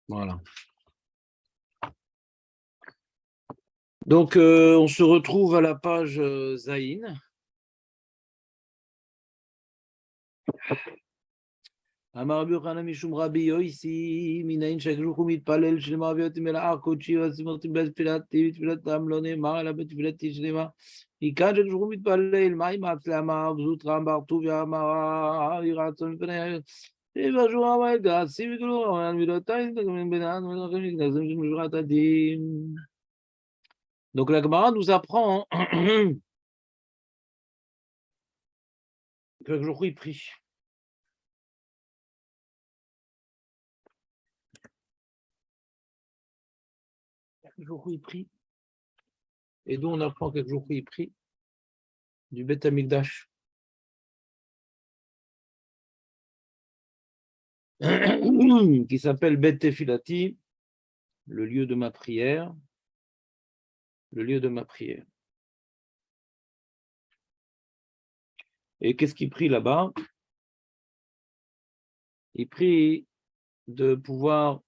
Voilà. Donc, on se retrouve à la page Zaïn. אמר רבי יוחנן משום רבי יויסי, מנין שהקדוש הוא מתפלל שלמה ויוצאים אל ההר קודשי ועצמותים בתפילתי, בתפילתם לא נאמר אלא בתפילתי שלמה. מכאן שהקדוש הוא מתפלל, מה עם ההצלמה? וזאת רם בר טוביה אמר, יהי רצון לפני ובשור המועד געשי וגלו, אבל מילותיי תגמרים בינם ולכם שנגנזים של משורת הדין. Donc la Gemara nous apprend que le jour où il prie. Le jour où il prie. Et d'où on apprend quelques jours où il prie du Beth Amikdash. Qui s'appelle Bet Tefilati, le lieu de ma prière. Le lieu de ma prière. Et qu'est-ce qu'il prie là-bas? Il prie de pouvoir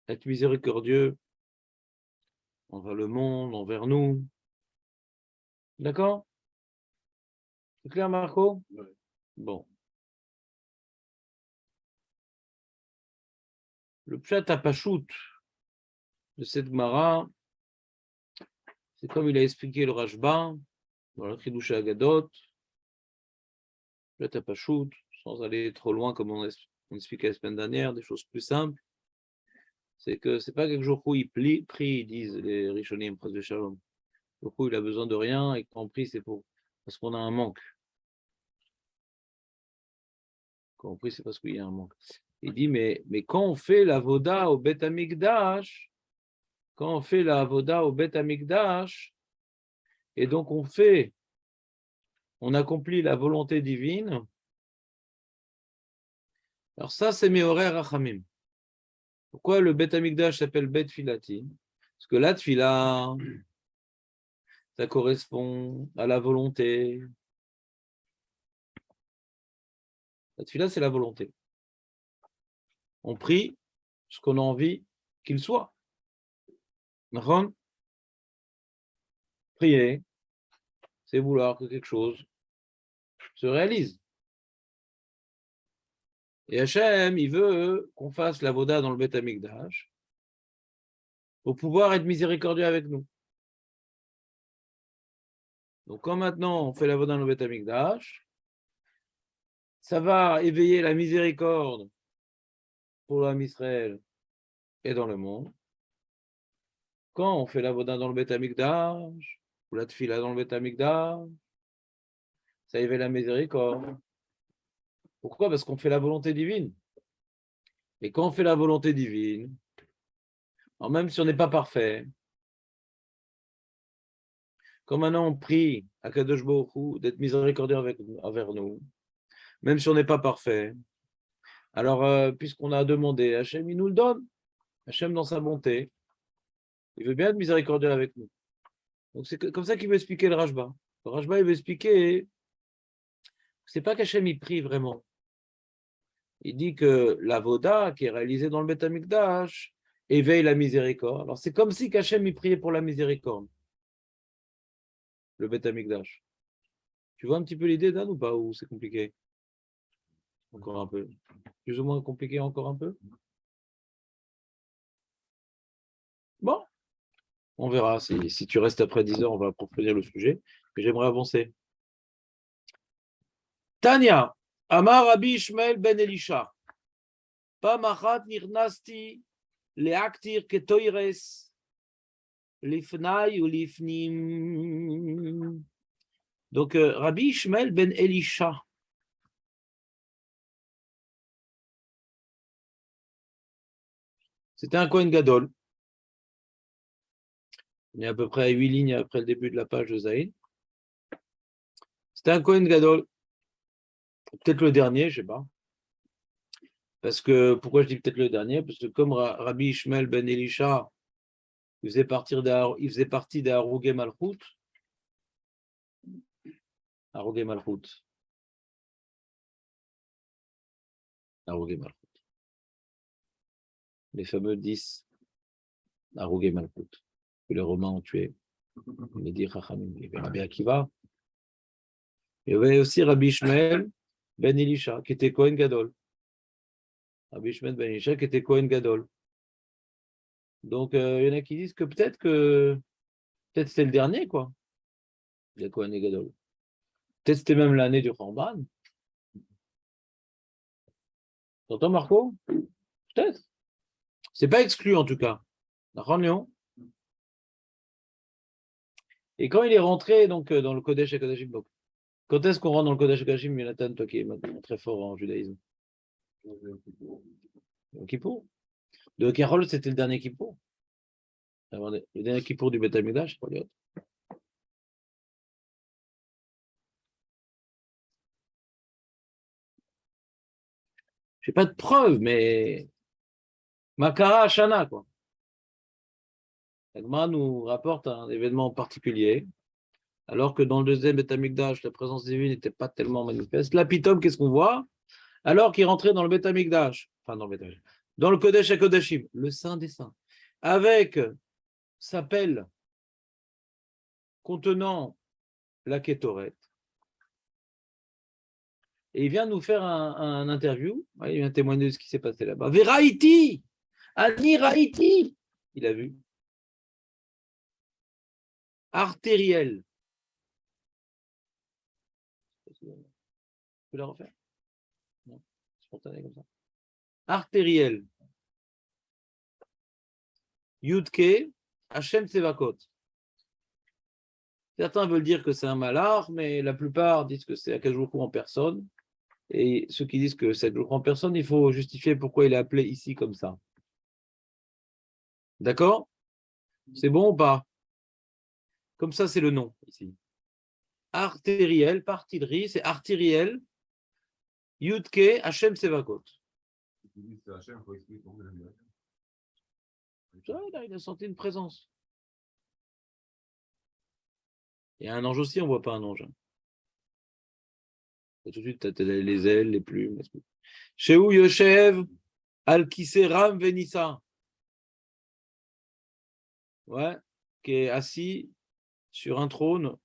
être miséricordieux envers le monde, envers nous. D'accord? C'est clair, Marco? Oui. Bon. Le Pshat Apashut de cette Gemara, c'est comme il a expliqué le Rashba dans le Chidush Agadot. Pshat Apashut, sans aller trop loin comme on expliquait la semaine dernière, des choses plus simples. C'est que c'est pas quelque jour où il prie, ils disent les Rishonim, Pras Shalom. Le coup, il a besoin de rien et quand on prie, c'est parce qu'on a un manque. Quand on prie, c'est parce qu'il y a un manque. Il dit, mais quand on fait la voda au Bet Amikdash, quand on fait la voda au Bet Amikdash, et donc on accomplit la volonté divine, alors ça, c'est Meoreh Rachamim. Pourquoi le Bet Amikdash s'appelle Bet Filati? Parce que la Tfila, ça correspond à la volonté. La Tfila, c'est la volonté. On prie ce qu'on a envie qu'il soit. Prier, c'est vouloir que quelque chose se réalise. Et Hachem, il veut qu'on fasse la voda dans le Beth Amikdash pour pouvoir être miséricordieux avec nous. Donc, quand maintenant on fait la voda dans le Beth Amikdash, ça va éveiller la miséricorde pour l'homme Israël et dans le monde. Quand on fait la voda dans le Beth Amikdash, ou la tfila dans le Beth Amikdash, ça éveille la miséricorde. Pourquoi? Parce qu'on fait la volonté divine. Et quand on fait la volonté divine, alors même si on n'est pas parfait, quand maintenant on prie à Kadosh Baruch Hu d'être miséricordieux envers nous, même si on n'est pas parfait, alors puisqu'on a demandé, Hachem, il nous le donne. Hachem, dans sa bonté, il veut bien être miséricordieux avec nous. Donc c'est comme ça qu'il veut expliquer le Rashba. Le Rashba, il veut expliquer, c'est pas qu'Hachem il prie vraiment. Il dit que la voda qui est réalisée dans le Beth Amikdash éveille la miséricorde. Alors c'est comme si qu'Hachem il priait pour la miséricorde, le Beth Amikdash. Tu vois un petit peu l'idée, Dan, ou pas? Ou c'est compliqué? Encore un peu. Plus ou moins compliqué encore un peu? Bon, on verra. Si tu restes après 10 heures, on va approfondir le sujet. Mais j'aimerais avancer. Tania, Amar Rabbi Ishmael ben Elisha. Pamachat nirnasti leaktir ketoires lifnai ou lifnim. Donc, Rabbi Ishmael ben Elisha. C'était un Kohen Gadol. Il y a à peu près 8 lignes après le début de la page de Zaïd. C'était un Kohen Gadol. Peut-être le dernier, je ne sais pas. Parce que, pourquoi je dis peut-être le dernier? Parce que comme Rabbi Ishmael ben Elisha, il faisait partie d'Harugé Malchut. Harugé Malchut. Harugé Malchut. les fameux 10 Harugei Malkout, que les Romains ont tués. Les 10 Chachamim. Il y avait Rabbi Akiva. Il y avait aussi Rabbi Ishmael ben Elisha, qui était Kohen Gadol. Rabbi Ishmael ben Elisha, qui était Kohen Gadol. Donc, il y en a qui disent que peut-être c'était le dernier, quoi. Le Kohen Gadol. Peut-être c'était même l'année du Ramban. T'entends, Marco? Peut-être. C'est pas exclu, en tout cas. D'accord, Léon? Et quand il est rentré donc, dans le Kodesh HaKodashim, donc, quand est-ce qu'on rentre dans le Kodesh HaKodashim, Jonathan, toi qui es maintenant très fort en judaïsme? Yom Kippour. De Kérol, c'était le dernier Kippour. Le dernier Kippour du Beth Amikdash, pas l'autre. Je n'ai pas de preuve, mais Makara Shana, quoi. L'Agma nous rapporte un événement particulier, alors que dans le deuxième Beth Amikdash, la présence divine n'était pas tellement manifeste. Là, Pitom, qu'est-ce qu'on voit? Alors qu'il rentrait dans le Beth Amikdash, enfin dans le Beth Amikdash, dans le Kodesh HaKodashim, le Saint des Saints, avec sa pelle contenant la Kétoret, et il vient nous faire un interview, il vient témoigner de ce qui s'est passé là-bas. Veraïti, Ani Raïti, il a vu. Artériel. Tu peux la refaire? Non, spontané comme ça. Artériel. Yudke, Hachem Tsevakot. Certains veulent dire que c'est un malard, mais la plupart disent que c'est Akadosh Baruch Hu en personne. Et ceux qui disent que c'est Akadosh Baruch Hu en personne, il faut justifier pourquoi il est appelé ici comme ça. D'accord? C'est bon ou pas? Comme ça, c'est le nom ici. Artériel, partillerie, c'est artériel. Yudke, Hachem Tsevakot. Il a senti une présence. Il y a un ange aussi, on ne voit pas un ange. Et tout de suite, tu as les ailes, les plumes. Chez où Yoshev, Al-Kiseram Venissa. Ouais, qui est assis sur un trône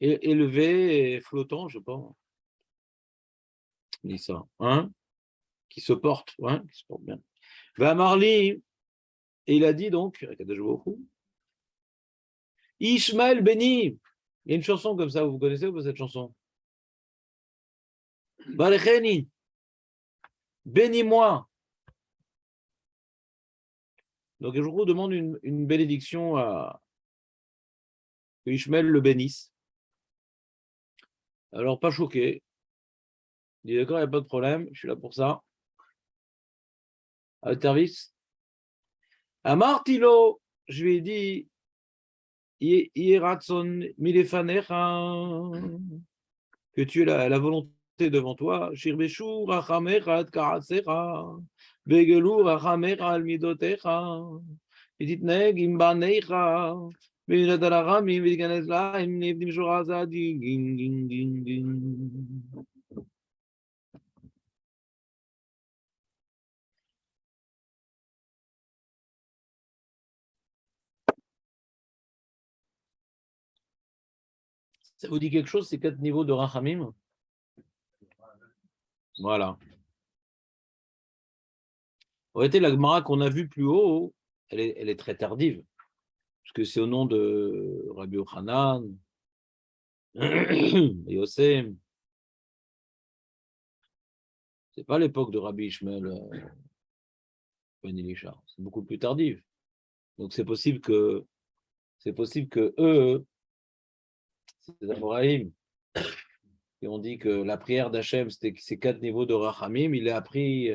élevé et flottant, je pense. Nissa, hein? Qui se porte, ouais, qui se porte bien. Va Marli, et il a dit donc, Ishmael béni. Il y a une chanson comme ça, vous connaissez ou pas cette chanson? Barecheni, bénis-moi. Donc, je vous demande une bénédiction à que Ishmael le bénisse. Alors, pas choqué. Il dit d'accord, il n'y a pas de problème, je suis là pour ça. À votre service. À Martilo, je lui ai dit, que tu es la volonté devant toi. Shirbeshu rachamecha et karasecha, vegelu rachamecha al midotecha, ititneg im banecha, v'yirat al haramim v'yikanez lahem nevdim shorazadi, gin gin gin gin. Ça vous dit quelque chose, ces 4 niveaux de rachamim? Voilà. En réalité, la Gemara qu'on a vue plus haut, elle est très tardive, parce que c'est au nom de Rabbi Yochanan, Yosef. C'est pas l'époque de Rabbi Ishmael Ben Elisha, c'est beaucoup plus tardif. Donc c'est possible que eux, c'est Abraham, qui ont dit que la prière d'Hachem, c'était ces 4 niveaux de Rachamim. Il a appris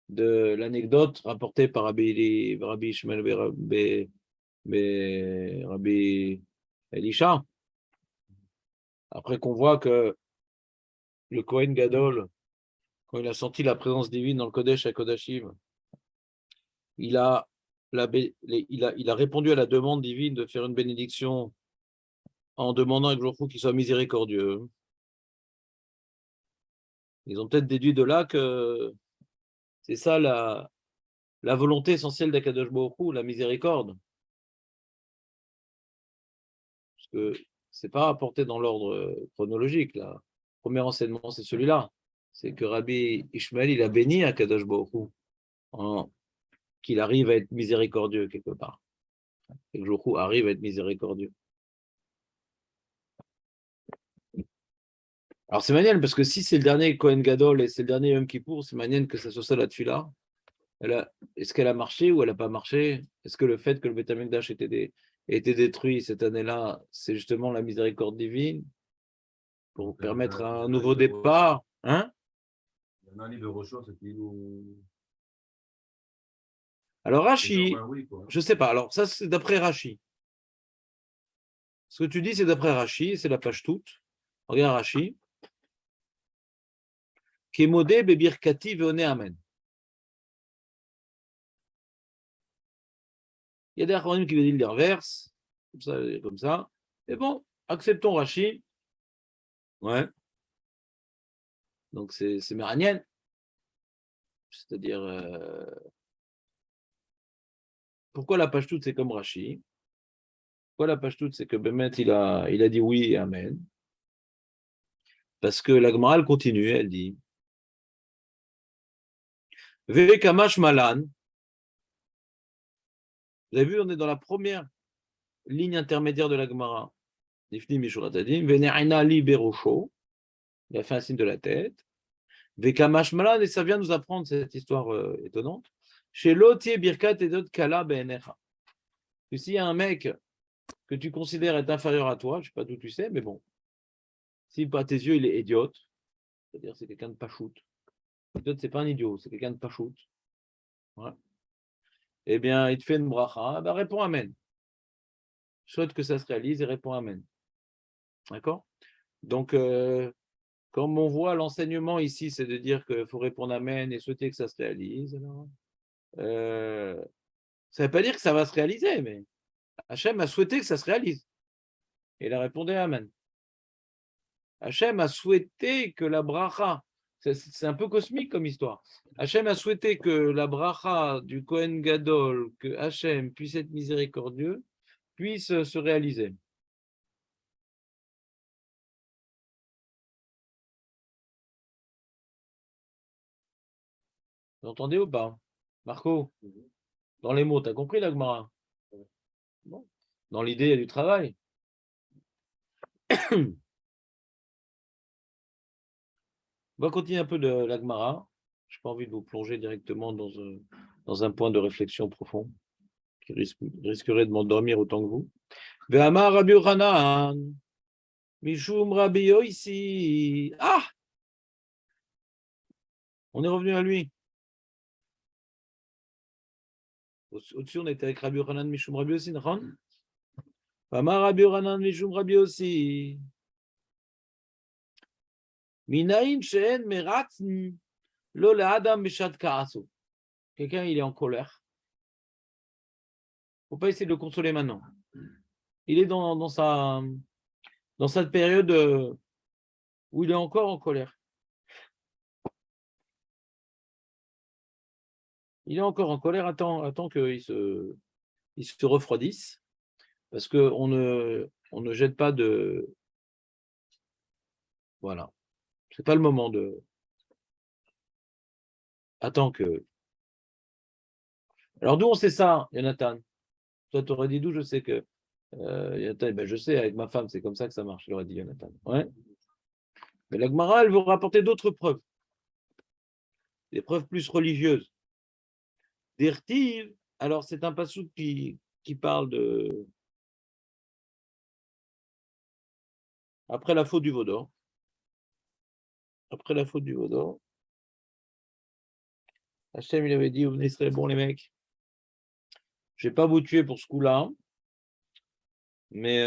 de l'anecdote rapportée par Rabbi Ishmael Rabbi Elisha. Après qu'on voit que le Kohen Gadol, quand il a senti la présence divine dans le Kodesh HaKodashim, il a répondu à la demande divine de faire une bénédiction en demandant à Dieu qu'il soit miséricordieux. Ils ont peut-être déduit de là que c'est ça la volonté essentielle d'Akadosh Baruch Hu, la miséricorde. Parce que ce n'est pas rapporté dans l'ordre chronologique. Là. Le premier enseignement, c'est celui-là. C'est que Rabbi Ishmael, il a béni Akadosh Baruch Hu, qu'il arrive à être miséricordieux quelque part. Et que Baruch Hu arrive à être miséricordieux. Alors c'est manuel, parce que si c'est le dernier Kohen Gadol et c'est le dernier Yom Kippour, c'est manuel que ça soit ça la tefila. Est-ce qu'elle a marché ou elle n'a pas marché? Est-ce que le fait que le Beth Amikdash ait été détruit cette année-là, c'est justement la miséricorde divine pour permettre un nouveau départ? Hein? Alors Rashi, je ne sais pas. Alors ça, c'est d'après Rashi. Ce que tu dis, c'est d'après Rashi, c'est la page toute. Regarde Rashi. Kemode bebirkati veone amen. Il y a des acronymes qui veulent dire l'inverse, comme ça. Mais bon, acceptons Rashi. Ouais. Donc c'est méranien. C'est-à-dire, pourquoi la page toute, c'est comme Rashi? Pourquoi la page toute, c'est que Bémet, il a dit oui et amen. Parce que la Gemara, elle continue, elle dit Vekamash malan. Vous avez vu, on est dans la première ligne intermédiaire de la Gemara. Nifni Mishuratadin, Venerina li berosho. Il a fait un signe de la tête. Vekamash malan, et ça vient nous apprendre cette histoire étonnante. Chez Lotier Birkat et d'autres Kala Benecha. Que s'il y a un mec que tu considères être inférieur à toi, je ne sais pas d'où tu sais, mais bon, si à tes yeux il est idiote, c'est-à-dire c'est quelqu'un de pas shoot. Idiote, c'est pas un idiot, c'est quelqu'un de pas shoot. Ouais. Eh bien, il te fait une bracha, bah, réponds Amen. Souhaite que ça se réalise et réponds Amen. D'accord? Donc, comme on voit, l'enseignement ici, c'est de dire qu'il faut répondre Amen et souhaiter que ça se réalise. Alors, ça ne veut pas dire que ça va se réaliser, mais Hachem a souhaité que ça se réalise. Et il a répondu Amen. Hachem a souhaité que la bracha, c'est un peu cosmique comme histoire. Hachem a souhaité que la bracha du Kohen Gadol, que Hachem puisse être miséricordieux, puisse se réaliser. Vous entendez ou pas? Marco, dans les mots, tu as compris la Gemara? Bon. Dans l'idée, il y a du travail. On va continuer un peu de la Gemara. Je n'ai pas envie de vous plonger directement dans un point de réflexion profond qui risquerait de m'endormir autant que vous. Ve'amar Rabbi Yochanan, Mishum Rabbi Yosi. Ah! On est revenu à lui. Au-dessus, on était avec Rabbi Yochanan, Mishum Rabbi Yosi, Nachon? Ve'amar Rabbi Yochanan, Mishum Rabbi Yosi. Minaïn she'en meratzn lo le'adam bishat ka'asu. Quelqu'un, il est en colère. Il ne faut pas essayer de le consoler maintenant. Il est dans cette période où il est encore en colère. Il est encore en colère, attends qu'il se refroidisse, parce qu'on ne jette pas de... Voilà. Ce n'est pas le moment de... Attends que... Alors d'où on sait ça, Jonathan? Toi, tu aurais dit d'où je sais que... Jonathan, ben, je sais, avec ma femme, c'est comme ça que ça marche, il aurait dit Jonathan. Ouais. Mais la Gemara, elle veut rapporter d'autres preuves. Des preuves plus religieuses. D'Irtiv, alors c'est un passage qui parle de... Après la faute du Vaudor. Après la faute du Vaudor. Hachem, il avait dit, vous venez, serez bons les mecs. Je ne vais pas vous tuer pour ce coup-là. Mais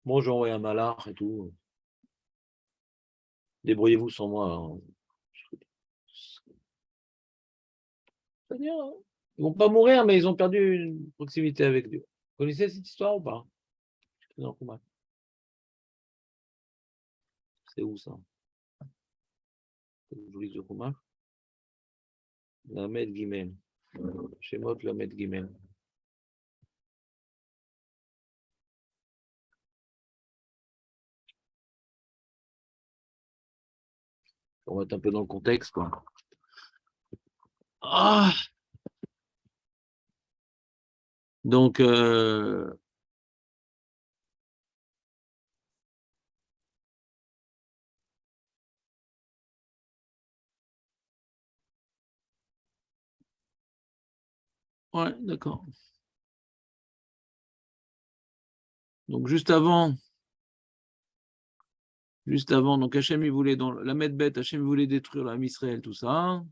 moi, j'ai envoyé un malard et tout. Débrouillez-vous sans moi. Hein. C'est-à-dire, hein. Ils ne vont pas mourir, mais ils ont perdu une proximité avec Dieu. Vous connaissez cette histoire ou pas? Non, c'est où ça? Je lis le Chumash. Lamed Gimel. Shemot Lamed Gimel. On va être un peu dans le contexte, quoi. Ah donc, ouais, d'accord. Donc, juste avant, donc Hachem, il voulait, dans la Medbet, Hachem voulait détruire l'âme Israël, tout ça.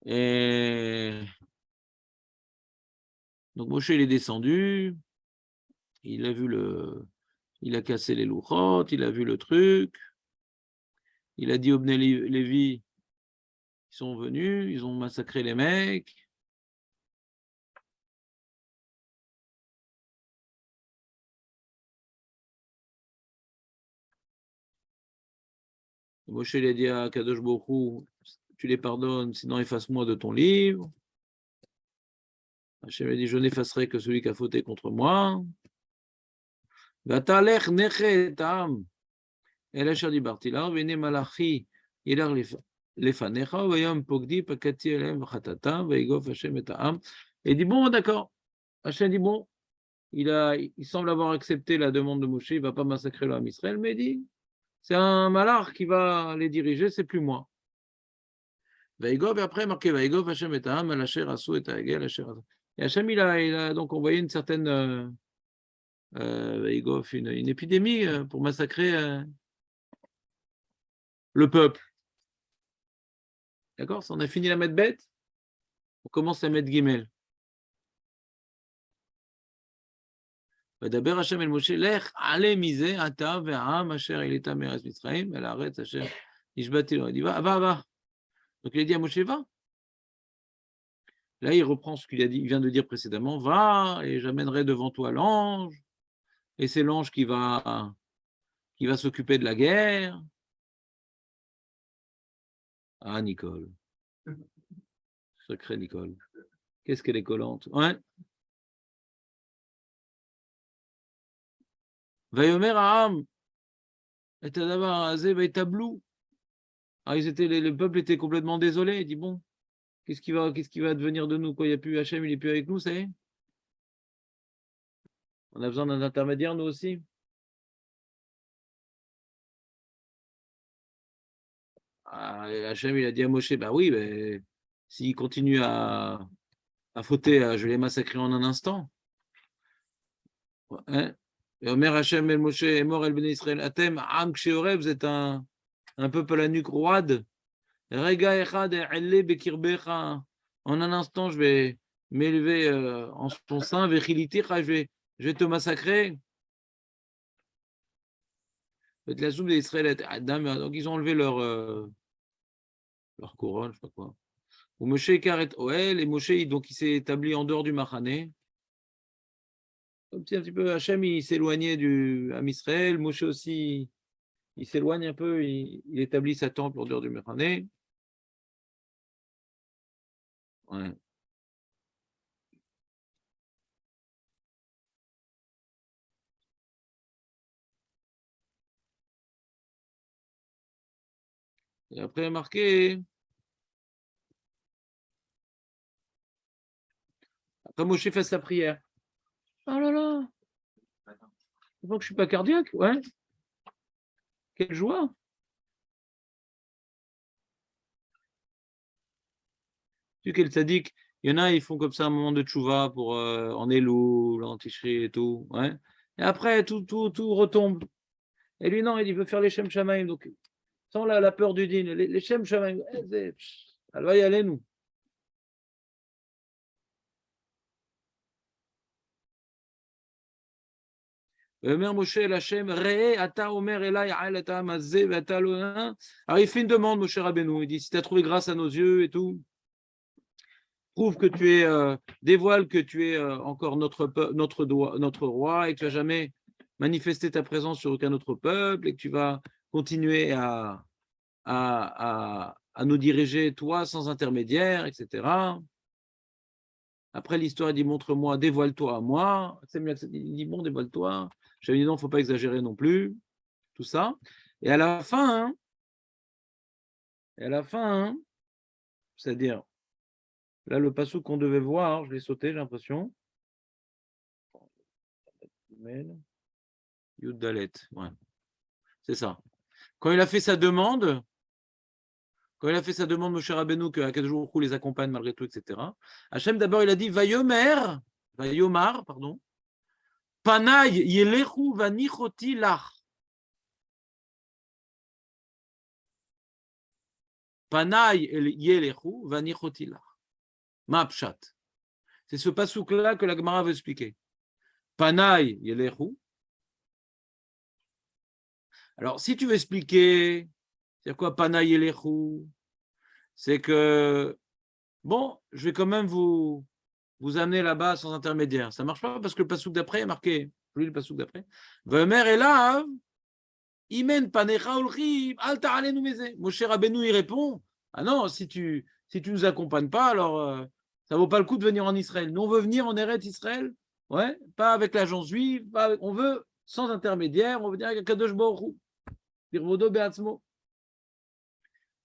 Et donc, Moshe, il est descendu, il a cassé les louchotes, il a vu le truc, il a dit aux Bnei Lévi, ils sont venus, ils ont massacré les mecs. Moshe, il a dit à Kadosh Baruch Hu, tu les pardonnes, sinon efface-moi de ton livre. Hachem a dit, je n'effacerai que celui qui a fauté contre moi. Vatalech nechet am. El asher dibarti la, vene malachi yilar lefanecha, vayom pogdi pakati elem v'chatatam, vayigof Hachem et ha'am. Et il dit, bon, d'accord. Hachem dit, bon, il semble avoir accepté la demande de Moshe, il ne va pas massacrer l'homme Israël, mais il dit, c'est un malach qui va les diriger, c'est plus moi. Vaïgov, et après, marqué Vaïgov, Hachem et Ha'am, Asher Asou et Hagel, Asher Asou. Et Hachem, il a donc envoyé une certaine Vaïgov, une épidémie pour massacrer le peuple. D'accord? On a fini la mettre bête, on commence à mettre Gimel. D'abord, Hachem el Moshe, Lech, allez, misé, Ata, Ve'am, Asher, il est à Meres Mitzrayim, elle arrête, Hachem, Ishbati, il dit, va. Donc il a dit à Moshe, va. Là, il reprend ce qu'il a dit, il vient de dire précédemment, va, et j'amènerai devant toi l'ange, et c'est l'ange qui va s'occuper de la guerre. Ah, Nicole. Sacrée Nicole. Qu'est-ce qu'elle est collante. Ouais. Vayomer Aham, et d'abord Azé va tablou. Ah, le peuple était complètement désolé. Il dit bon, qu'est-ce qui va devenir de nous? Quoi, il n'y a plus Hachem, il n'est plus avec nous, ça y est. On a besoin d'un intermédiaire, nous aussi. Ah, Hachem, il a dit à Moshe, bah oui, bah, s'il continue à fauter, je vais les massacrer en un instant. Hein? Et Omer Hachem el Moshe est mort el Bnei Israël. Atem, Am Ksheorev, vous êtes un peuple à la nuque roide. Rega echad elle bekirbecha. En un instant, je vais m'élever en ton sein. Vechiliticha, je vais te massacrer. La soupe d'Israël, donc ils ont enlevé leur couronne, je sais pas quoi. Ou Moshe Karet Oel, et Moshe, donc il s'est établi en dehors du Machané. Un petit peu, Hachem, il s'éloignait du Am Israël. Moshe aussi, il s'éloigne un peu, il établit sa temple en dehors du Machané. Ouais. Et après, marqué. Après, Moshe fait sa prière. Oh là là! Tu vois que je suis pas cardiaque? Ouais. Quelle joie! Tu sais quel sadique? Il y en a, ils font comme ça un moment de tchouva pour en Elul, l'anticherie et tout. Ouais. Et après, tout retombe. Et lui, non, il veut faire les Shem Shamaim. Donc, sans la peur du din, les Shem Shamaim, elle va y aller, nous. Mère Moshe el Hashem, Re'e, ata omer elai al ata mazé, ata lo. Alors, il fait une demande, Moshe Rabbeinu. Il dit si tu as trouvé grâce à nos yeux et tout, prouve que tu es, dévoile que tu es encore notre roi et que tu n'as jamais manifesté ta présence sur aucun autre peuple et que tu vas continuer à à nous diriger, toi, sans intermédiaire, etc. Après, l'histoire, il dit, montre-moi, dévoile-toi à moi. Il dit, bon, dévoile-toi. J'avais dit, non, il ne faut pas exagérer non plus. Tout ça. Et à la fin, c'est-à-dire, là, le passouk qu'on devait voir, je l'ai sauté, j'ai l'impression. Yud Dalet, ouais. C'est ça. Quand il a fait sa demande, Moshe Rabbeinu, que Akadosh Baruch Hu les accompagne malgré tout, etc. Hachem, d'abord, il a dit, Vayomar, pardon, Panay yelechu vanichoti lach. Panay yelechu vanichoti lach. Ma pshat. C'est ce passouk-là que la Gemara veut expliquer. Panay yelechu. Alors, si tu veux expliquer, c'est quoi Panay yelechu? C'est que, bon, je vais quand même vous amener là-bas sans intermédiaire. Ça ne marche pas parce que le passouk d'après est marqué. Plus le passouk d'après. Vemer elav, imen panecha ulchim, al ta'alenu meze. Moshe Rabbeinu, il répond, ah non, si tu nous accompagnes pas, alors ça vaut pas le coup de venir en Israël. Nous, on veut venir en Eretz Israël, ouais, pas avec l'agence juive, on veut sans intermédiaire, on veut venir avec Kadosh Baruch Hu, birvodo be'atzmo.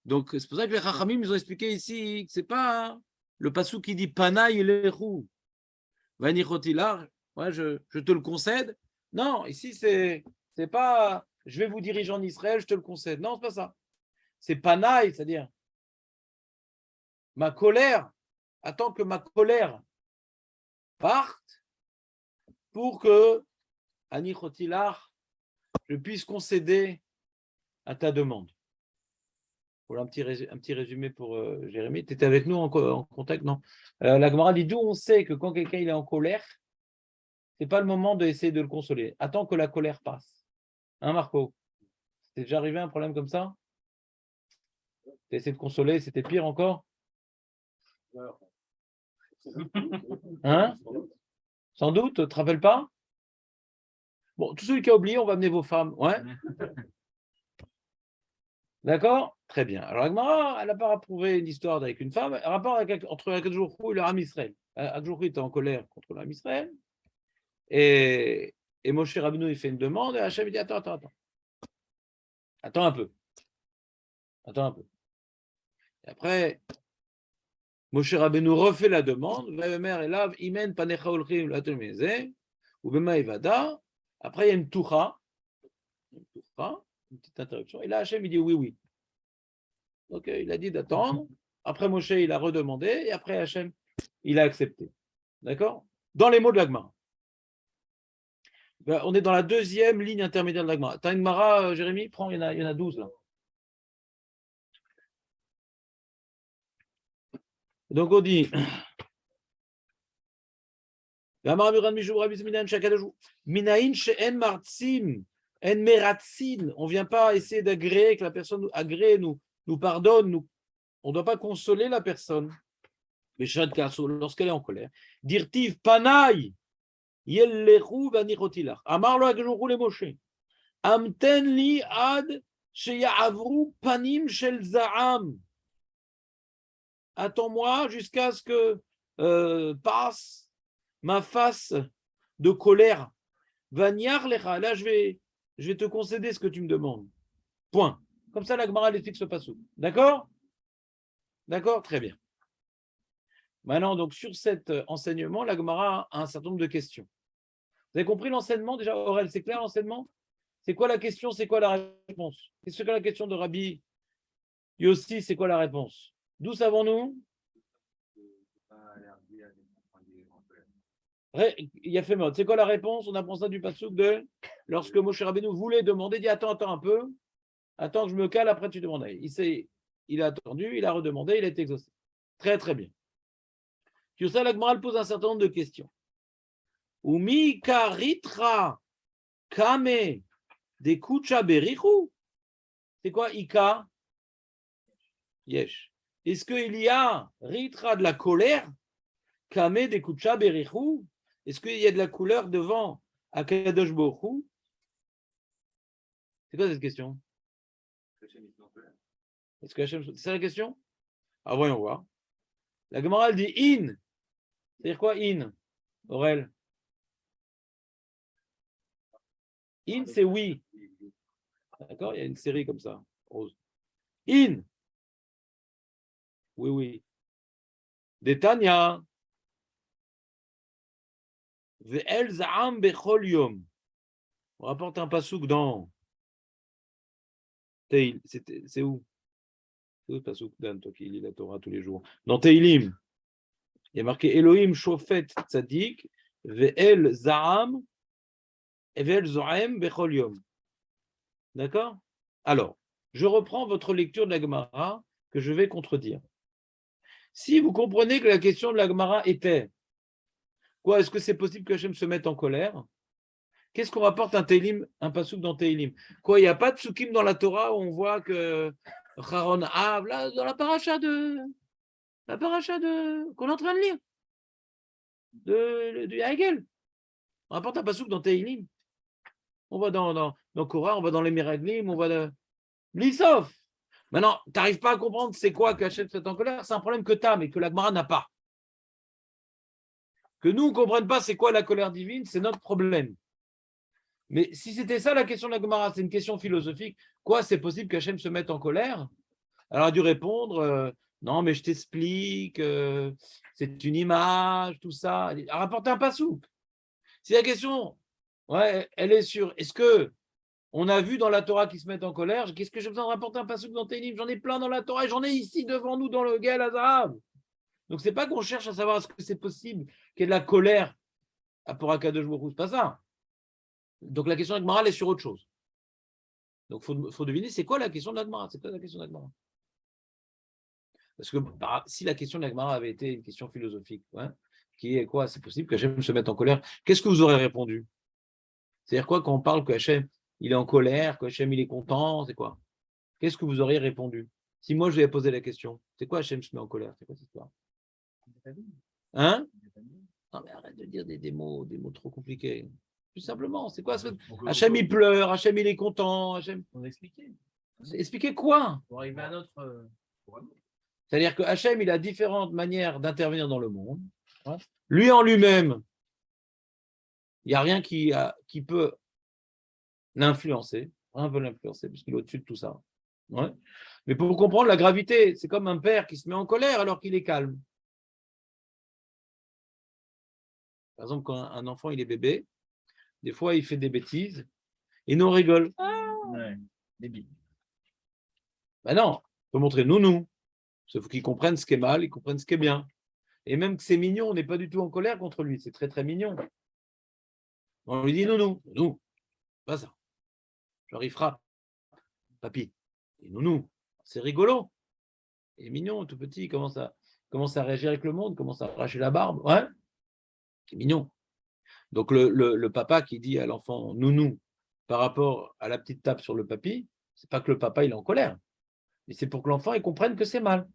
Donc, c'est pour ça que les Chachamim, ils ont expliqué ici que c'est pas le passouk qui dit Panay lechu, vanichotilar, ouais, je te le concède. Non, ici, c'est pas je vais vous diriger en Israël, je te le concède. Non, c'est pas ça. C'est Panay, c'est-à-dire ma colère, attends que ma colère parte pour que, Anichotilar, je puisse concéder à ta demande. Voilà un petit résumé pour Jérémie. Tu étais avec nous en contact, non? La Gemara dit d'où on sait que quand quelqu'un il est en colère, c'est pas le moment d'essayer de le consoler. Attends que la colère passe. Hein, Marco? T'es déjà arrivé à un problème comme ça? Tu as essayé de consoler, c'était pire encore? Hein? Sans doute, tu te rappelles pas? Bon, tous ceux qui ont oublié, on va amener vos femmes. Ouais? D'accord? Très bien. Alors, Agmara, elle n'a pas approuvé une histoire avec une femme, un rapport entre Akadosh et le Ham Israël. Akadosh était en colère contre le Ham Israël, et Moshe Rabbeinu, il fait une demande, et Hachem, il dit, attends. Attends un peu. Et après, Moshe Rabbeinu refait la demande, Imen Panecha Olchim Latomeze, ou Bema Ivada. Après, il y a une toucha, une petite interruption, et là, Hachem, il dit oui. Donc, il a dit d'attendre. Après, Moshe, il a redemandé. Et après, Hachem, il a accepté. D'accord? Dans les mots de l'Agmara. On est dans la deuxième ligne intermédiaire de l'Agmara. Tu as une Mara, Jérémy? Prends, il y en a 12 là. Donc, on dit. On ne vient pas essayer d'agréer, que la personne agrée, nous pardonne, on ne doit pas consoler la personne. Mais lorsqu'elle est en colère, dirtiv panay yellechu vanichotilach. Amar lo Akadosh le Moshe. Amten li ad sheyavru panim shel za'am. Attends-moi jusqu'à ce que passe ma face de colère. Vaniar lecha. Là, je vais te concéder ce que tu me demandes. Point. Comme ça, la Gemara l'explique ce passage. D'accord? D'accord? Très bien. Maintenant, donc, sur cet enseignement, la Gemara a un certain nombre de questions. Vous avez compris l'enseignement déjà, Aurel? C'est clair l'enseignement? C'est quoi la question? C'est quoi la réponse? Qu'est-ce que la question de Rabbi Yossi? C'est quoi la réponse? D'où savons-nous? Il y a fait mode. C'est quoi la réponse? On apprend ça du passouk de lorsque Moshe Rabbeinu voulait demander, dit attends un peu, attends que je me cale, après tu demandes. Il a attendu, il a redemandé, il a été exaucé. Très très bien. Sur ça, la Gemara pose un certain nombre de questions. Umi karitra kame de kucha berichu. C'est quoi Ika? Yesh. Est-ce qu'il y a ritra de la colère? Kame de kucha berichu. Est-ce qu'il y a de la couleur devant Akadosh Baruch Hu? C'est quoi cette question? Est-ce que Hachem, c'est ça la question? Ah, voyons voir. La Gemara, elle dit in. C'est-à-dire quoi in, Aurel? In, c'est oui. D'accord? Il y a une série comme ça, Rose. In. Oui, oui. Detania. Ve'el za'am bechol yom. On rapporte un pasouk dans Teil. C'est où? C'est où le pasouk, Dan, toi qui lis la Torah tous les jours? Dans Teilim. Il y a marqué Elohim shofet tzadik ve'el za'am ve'el zo'em bechol yom. D'accord? Alors, je reprends votre lecture de la Gemara que je vais contredire. Si vous comprenez que la question de la Gemara était quoi, est-ce que c'est possible que Hachem se mette en colère? Qu'est-ce qu'on rapporte un Teilim, un pasouk dans Teilim? Quoi, il n'y a pas de psukim dans la Torah où on voit que Haron Av, là, dans la paracha qu'on est en train de lire, de Hegel. On rapporte un pasouk dans Teilim. On va dans Korah, on va dans les Meraglim, on va dans l'Issof. Maintenant, tu n'arrives pas à comprendre c'est quoi que Hachem se mette en colère, c'est un problème que tu as, mais que la Gemara n'a pas. Que nous, on ne comprenne pas c'est quoi la colère divine, c'est notre problème. Mais si c'était ça la question de la Gemara, c'est une question philosophique, quoi, c'est possible qu'Hachem se mette en colère? Alors, elle a dû répondre, non, mais je t'explique, c'est une image, tout ça. Elle a rapporté un pasouk. Si la question, ouais, elle est sur, est-ce que on a vu dans la Torah qui se mettent en colère, qu'est-ce que j'ai besoin de rapporter un pasouk dans tes livres? J'en ai plein dans la Torah et j'en ai ici devant nous dans le Gaël Azarav. Donc, c'est pas qu'on cherche à savoir est-ce que c'est possible qu'il y ait de la colère pour Akadosh Baruch Hu, c'est pas ça. Donc, la question de l'Agmara, elle est sur autre chose. Donc, il faut deviner, c'est quoi la question de l'Agmara? C'est quoi la question de l'Agmara? Parce que si la question de l'Agmara avait été une question philosophique, ouais, qui est quoi? C'est possible qu'Hachem se mette en colère. Qu'est-ce que vous aurez répondu? C'est-à-dire quoi quand on parle qu'Hachem il est en colère, qu'Hachem il est content, c'est quoi? Qu'est-ce que vous auriez répondu? Si moi je lui ai posé la question, c'est quoi Hachem se met en colère? C'est quoi cette histoire? Hein? Non, mais arrête de dire des mots trop compliqués. Tout simplement, c'est quoi ce... Hachem il pleure, Hachem il est content, Hachem. On a expliqué. Expliquez quoi? Pour arriver à notre. C'est-à-dire que Hachem il a différentes manières d'intervenir dans le monde. Ouais. Lui en lui-même, il n'y a rien qui peut l'influencer. Rien ne peut l'influencer, puisqu'il est au-dessus de tout ça. Ouais. Mais pour comprendre la gravité, c'est comme un père qui se met en colère alors qu'il est calme. Par exemple, quand un enfant il est bébé, des fois il fait des bêtises et nous on rigole. Ouais, débile. Ben non, il faut montrer nounou. Il faut qu'ils comprennent ce qui est mal, ils comprennent ce qui est bien. Et même que c'est mignon, on n'est pas du tout en colère contre lui, c'est très très mignon. On lui dit nounou, nous, pas ça. Genre il frappe, papy, et nounou, c'est rigolo. Il est mignon, tout petit, il commence à réagir avec le monde, commence à arracher la barbe. Ouais, c'est mignon. Donc le papa qui dit à l'enfant nounou par rapport à la petite tape sur le papy, c'est pas que le papa il est en colère, mais c'est pour que l'enfant il comprenne que c'est mal.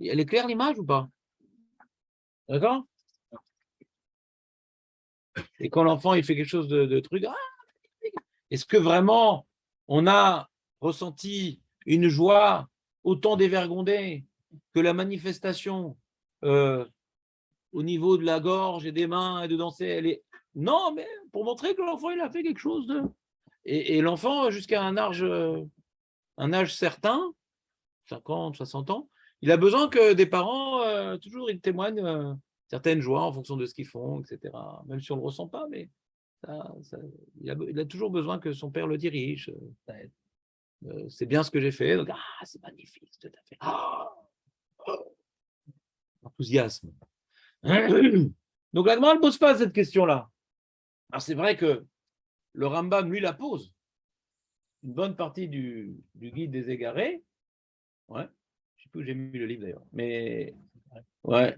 Et elle est claire l'image ou pas? D'accord? Et quand l'enfant il fait quelque chose de truc, est-ce que vraiment on a ressenti une joie autant dévergondée que la manifestation au niveau de la gorge et des mains et de danser, elle est... Non, mais pour montrer que l'enfant, il a fait quelque chose de... Et l'enfant, jusqu'à un âge certain, 50, 60 ans, il a besoin que des parents, toujours, ils témoignent certaines joies en fonction de ce qu'ils font, etc. Même si on ne le ressent pas, mais il a toujours besoin que son père le dirige. C'est bien ce que j'ai fait. Donc, c'est magnifique ce que tu as fait. Enthousiasme. Donc la Gemara ne pose pas cette question-là. Alors c'est vrai que le Rambam, lui, la pose. Une bonne partie du guide des égarés, ouais, je ne sais plus où j'ai mis le livre d'ailleurs, mais ouais,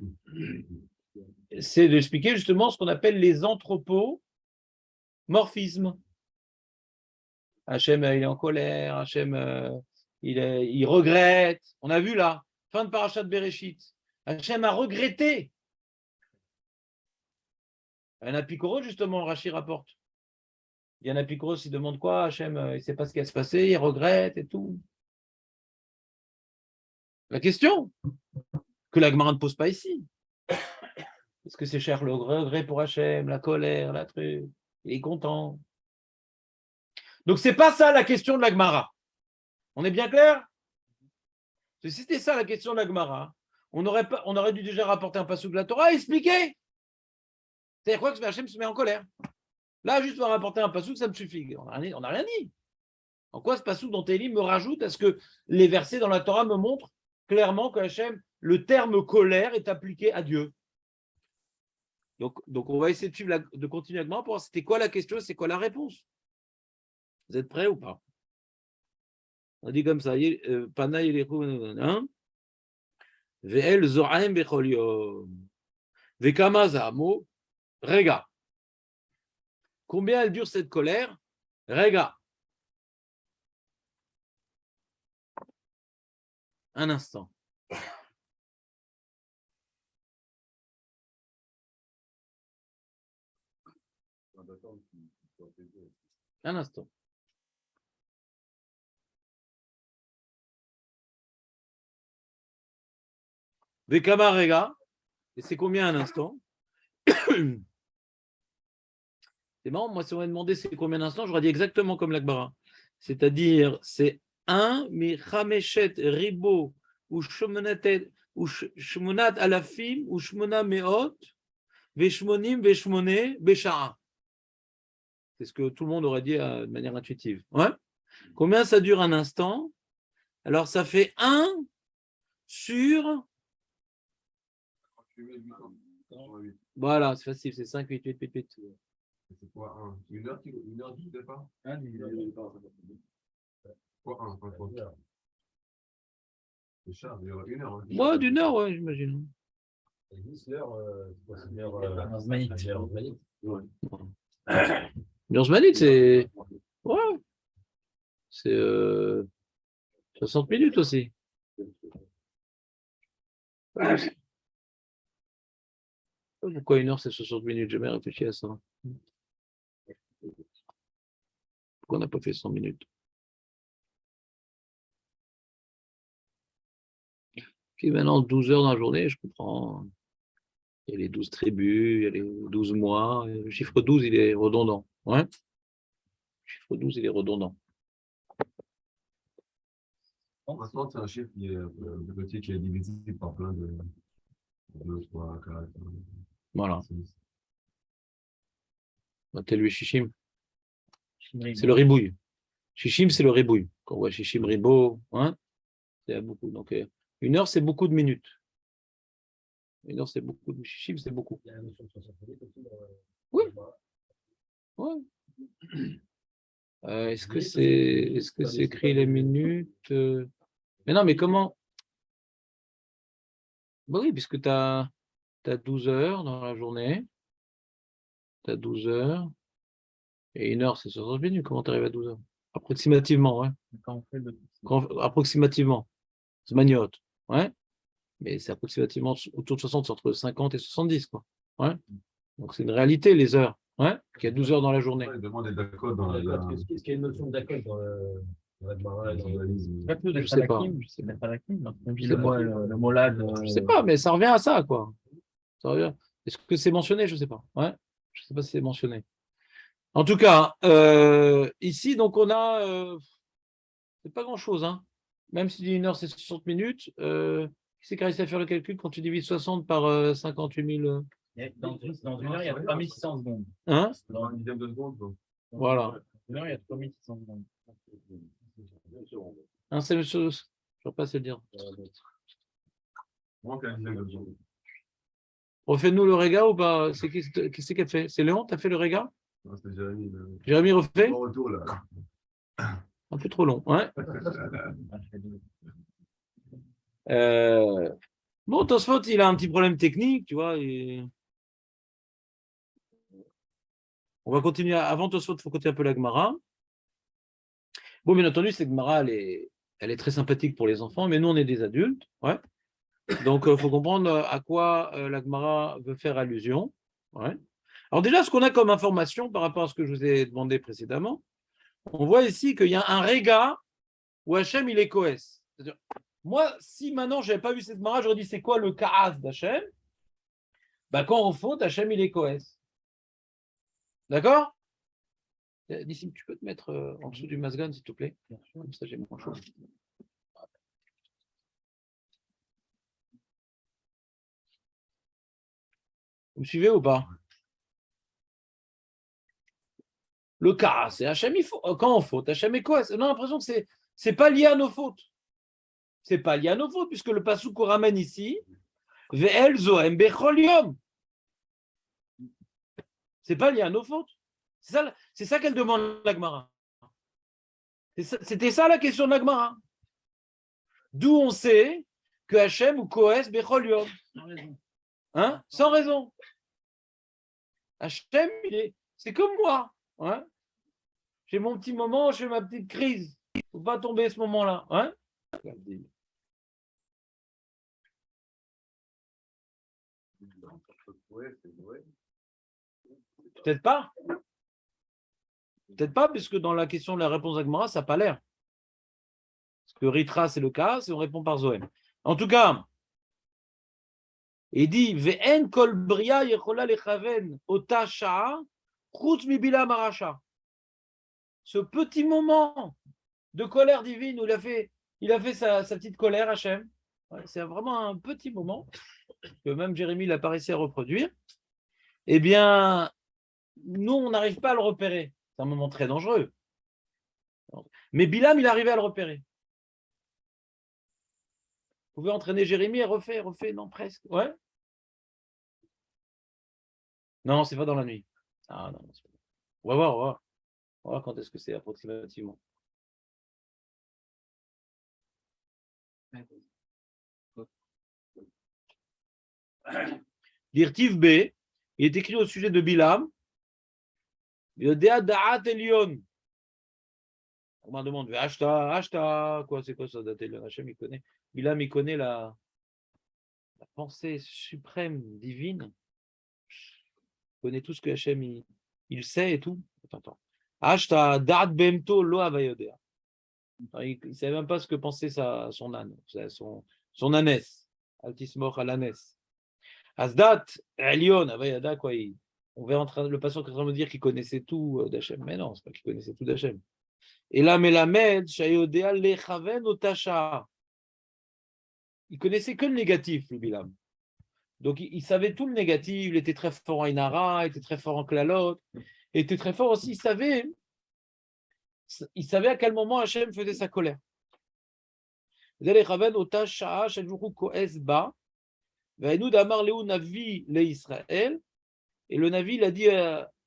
c'est d'expliquer justement ce qu'on appelle les anthropomorphismes. Hachem, il est en colère, Hachem, il regrette. On a vu là, fin de Parashat Bereshit. Hachem a regretté. Un apicoro, justement, Rachi rapporte. Il y a un apicoro, il demande quoi, Hachem, il ne sait pas ce qui va se passer, il regrette et tout. La question que la Gemara ne pose pas ici. Est-ce que c'est cher le regret pour Hachem, la colère, la truc? Il est content. Donc, ce n'est pas ça la question de la Gemara. On est bien clair? Si c'était ça la question de la Gemara, on aurait dû déjà rapporter un passage de la Torah et expliquer. C'est-à-dire quoi que Hachem se met en colère. Là, juste pour rapporter un passage, ça me suffit. On n'a rien dit. En quoi ce passage dont Télim me rajoute à ce que les versets dans la Torah me montrent clairement que Hachem, le terme colère est appliqué à Dieu. Donc on va essayer de continuer avec moi pour voir c'était quoi la question, c'est quoi la réponse. Vous êtes prêts ou pas? On dit comme ça, Pana Yelechu, Ve'el Zoraim Bechol Yom, Ve'kama Zamo, Rega. Combien elle dure cette colère? Rega. Un instant. Un instant. Vekama Rega. Et c'est combien un instant? C'est marrant, moi, si on m'avait demandé c'est combien d'instants, j'aurais dit exactement comme l'Akbara. C'est-à-dire, c'est 1, mais Chameshet Ribo, ou Shmonatet, ou Shmonat Alafim, ou Shmona Meot, Veshmonim, Veshmone, Beshara. C'est ce que tout le monde aurait dit de manière intuitive. Ouais. Combien ça dure un instant? Alors, ça fait 1 sur. Voilà, c'est facile, c'est 5, 8, 8, 8, 8. C'est quoi 1? Une heure du départ? Quoi 1? C'est cher, il y aura une heure. Ouais, d'une heure, ouais, j'imagine. 10 heures, c'est 11 minutes. 11 minutes, c'est. Ouais. C'est 60 minutes aussi. Pourquoi une heure, c'est 60 minutes? J'ai jamais réfléchi à ça. Pourquoi on n'a pas fait 100 minutes? Ok, maintenant, 12 heures dans la journée, je comprends. Il y a les 12 tribus, il y a les 12 mois. Le chiffre 12, il est redondant. Ouais. Le chiffre 12, il est redondant. Maintenant, c'est un chiffre qui est petit, qui est divisé par plein de 2, 3, 4. Voilà. Tel Shishim. C'est C'est le ribouille. Shishim, c'est le ribouille. Quand on voit Shishim Ribo, hein, c'est beaucoup. Donc, une heure, c'est beaucoup de minutes. Une heure, c'est beaucoup de Shishim, c'est beaucoup. Oui. Ouais. Est-ce que c'est écrit les minutes? Mais non, mais comment? Bah oui, puisque tu as 12 heures dans la journée. Tu as 12 heures. Et une heure, c'est 60 minutes. Comment tu arrives à 12 heures? Approximativement, ouais. Approximativement. C'est maniote. Ouais. Mais c'est approximativement autour de 60, c'est entre 50 et 70, quoi. Ouais. Donc c'est une réalité, les heures. Ouais. Il y a 12 heures dans la journée. Il demande des d'accord dans la. Est-ce qu'il y a une notion d'accord dans la Gemara, dans le Je sais pas. Le mot là. Je sais pas, mais ça revient à ça, quoi. Ça revient. Est-ce que c'est mentionné? Je sais pas. Ouais. Je sais pas si c'est mentionné. En tout cas, ici, donc on a. C'est pas grand-chose, hein. Même si une heure, c'est 60 minutes. Qui c'est qui a réussi à faire le calcul quand tu divises 60 par 58 000 Dans une heure, il y a 3600 secondes. Hein? Dans une dizaine de secondes. Donc. Voilà. Une heure, il y a 3600 secondes. Hein, c'est monsieur. Je ne sais pas se le dire. Moins qu'une dizaine de secondes. Refais-nous le réga ou pas? C'est qui c'est qui a fait? C'est Léon, tu as fait le réga? Non, c'était Jérémy. Jérémy refait? Bon retour là. Un peu trop long. Ouais. Bon, Tosfot, il a un petit problème technique, tu vois. On va continuer. Avant Tosfot, il faut continuer un peu la Gemara. Bon, bien entendu, cette Gemara, elle est très sympathique pour les enfants, mais nous, on est des adultes. Ouais. Donc, il faut comprendre à quoi la Gemara veut faire allusion. Ouais. Alors déjà, ce qu'on a comme information par rapport à ce que je vous ai demandé précédemment, on voit ici qu'il y a un réga où Hachem, il est Koès. C'est-à-dire, Moi, si maintenant je n'avais pas vu cette Gemara, j'aurais dit c'est quoi le Ka'as d'Hachem? Bah, quand on faute, Hachem il est Koès. D'accord? Nissim, tu peux te mettre en dessous du Masgan, s'il te plaît? Comme ça, j'ai moins chaud. Vous me suivez ou pas? Le cas, c'est Hachem, quand on faute, Hachem est quoi? On a l'impression que c'est pas lié à nos fautes. C'est pas lié à nos fautes, puisque le passage qu'on ramène ici, Ve'el Zohem Bechol Yom. C'est pas lié à nos fautes. C'est ça qu'elle demande la Gemara. C'était ça la question de la Gemara. D'où on sait que Hachem ou Koès Bechol Yom. Hein? Sans raison. Hachem, c'est comme moi. Hein? J'ai mon petit moment, je fais ma petite crise. Il ne faut pas tomber à ce moment-là. Hein? Peut-être pas. Peut-être pas, puisque dans la question de la réponse à Gemara, ça n'a pas l'air. Parce que Ritra, c'est le cas, et on répond par Zohem. En tout cas, il dit Ve'en kol bria yechola lechaven ota sha'a chutz mi bilam harasha. Ce petit moment de colère divine où il a fait sa petite colère, Hachem. Ouais, c'est vraiment un petit moment que même Jérémie l'a pas réussi à reproduire. Eh bien, nous, on n'arrive pas à le repérer. C'est un moment très dangereux. Mais Bilam, il arrivait à le repérer. Vous pouvez entraîner Jérémie et refait, non, presque. Ouais. Non, c'est pas dans la nuit. Ah, non, on va voir, On va voir quand est-ce que c'est approximativement. L'Irtiv B, il est écrit au sujet de Bilam. Yodea Da'at Elion. On m'a demandé Ashta, quoi, c'est quoi ça, Da'at Elion? Hachem, il connaît. Bilam, il connaît la pensée suprême divine. Il connaît tout ce que Hachem, il sait et tout. Attends. Ashta Da'at Behemto Lo Avayodea. Il ne savait même pas ce que pensait son âne, son ânesse. Altismor à l'ânesse. Asdat, Elion, Avayada, quoi. On va le patient qui est en train de me dire qu'il connaissait tout d'Hachem. Mais non, c'est pas qu'il connaissait tout d'Hachem. Et là, Melamed, Shayodea, Lechaven, Otasha. Il connaissait que le négatif, le Bilam. Donc, il savait tout le négatif. Il était très fort en Inara, il était très fort en Klalot. Il était très fort aussi. Il savait à quel moment Hachem faisait sa colère. Lechaven, Otasha, Shadjuru, Koes, Ba. Vaïnoud, Amar, Léou, Navi, le Israël. Et le Navi,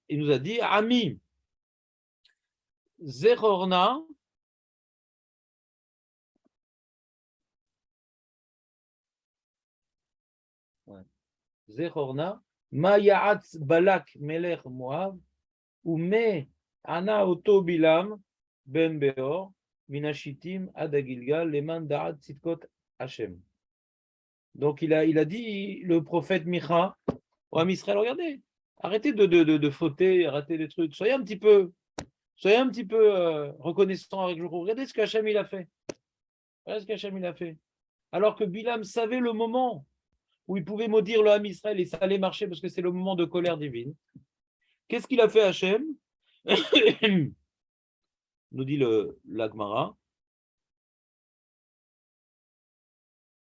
il nous a dit, Ami, Zerorna, Zerorna, Mayaatz Balak Melech Moab, ou Me Ana Oto Bilam Ben Beor, Minashitim Adagilgal, Leman Da'at Sitkot Hashem. Donc il a dit, le prophète Micha, au Ham Israël, regardez, arrêtez de fauter, arrêtez des trucs, soyez un petit peu reconnaissant avec Jour. Regardez ce qu'Hachem il a fait. Regardez ce qu'Hachem il a fait. Alors que Bilam savait le moment où il pouvait maudire le Ham Israël et ça allait marcher parce que c'est le moment de colère divine. Qu'est-ce qu'il a fait Hachem? Nous dit l'Agmara.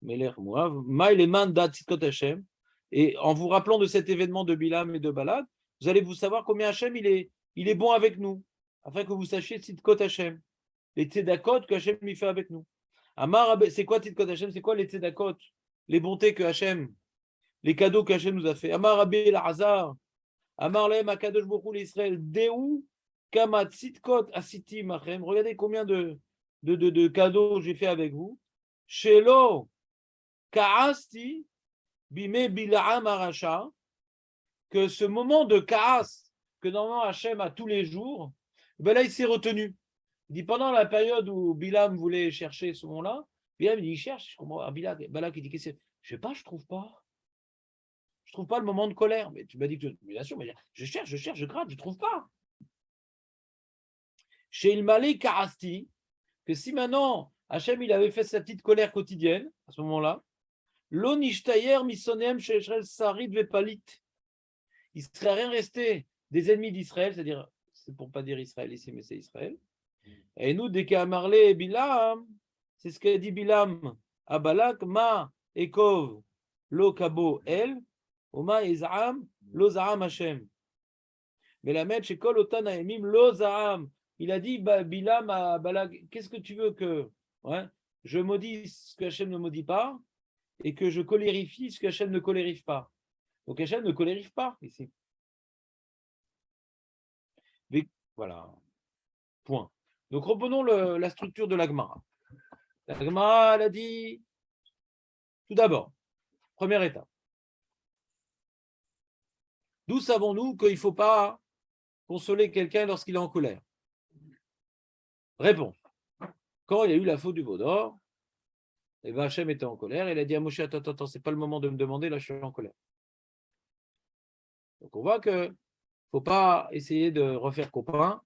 Melech Moav, Maïleman Dat Sitkot Hachem. Et en vous rappelant de cet événement de Bilam et de Balak, vous allez vous savoir combien Hachem il est bon avec nous, afin que vous sachiez Sitkot Hachem, les tzedakot que Hachem il fait avec nous. Amar, c'est quoi Sitkot Hachem? C'est quoi les tzedakot? Les bontés que Hachem, les cadeaux que Hachem nous a fait. Amar Rabbi Elazar, Amar Lehem Akadosh Baruch Hu l'Israël, Deu Kama Sitkot Asitim Achem. Regardez combien de cadeaux j'ai fait avec vous. Shelo Kaasti Bime Bilaam Arasha, que ce moment de Kaas, que normalement Hachem a tous les jours, ben là il s'est retenu. Il dit pendant la période où Bilam voulait chercher ce moment-là, Bilam il dit il cherche, je comprends. Balak il dit qu'est-ce que c'est? Je sais pas, je trouve pas. Je trouve pas le moment de colère. Mais tu m'as dit que bien sûr, mais je cherche, je gratte, je trouve pas. Chez Ilmale Kaasti, que si maintenant Hachem, il avait fait sa petite colère quotidienne à ce moment-là. Lo nishtayer misonem shel sarid vepalit. Il ne serait rien resté des ennemis d'Israël, c'est-à-dire, c'est pour pas dire Israël ici, mais c'est Israël. Et nous, dès qu'à Marlé et Bilam, c'est ce qu'a dit Bilam à Balak, Ma Ekov Lo Kabo El, Oma Ezam Lo Zaham Hashem. Mais la mèche Kol Otan Aemim Lo Zaham. Il a dit Bilam à Balak, qu'est-ce que tu veux que je maudis ce que Hashem ne maudit pas et que je colérifie ce que Hashem ne colérifie pas. Donc Hashem ne colérifie pas ici. Mais, voilà. Point. Donc reprenons la structure de la Gemara. La Gemara, elle a dit, tout d'abord, première étape. D'où savons-nous qu'il ne faut pas consoler quelqu'un lorsqu'il est en colère? Réponse. Quand il y a eu la faute du veau d'or, et ben Hachem était en colère, il a dit à Moshe, attends, c'est pas le moment de me demander, là je suis en colère. Donc on voit qu'il ne faut pas essayer de refaire copain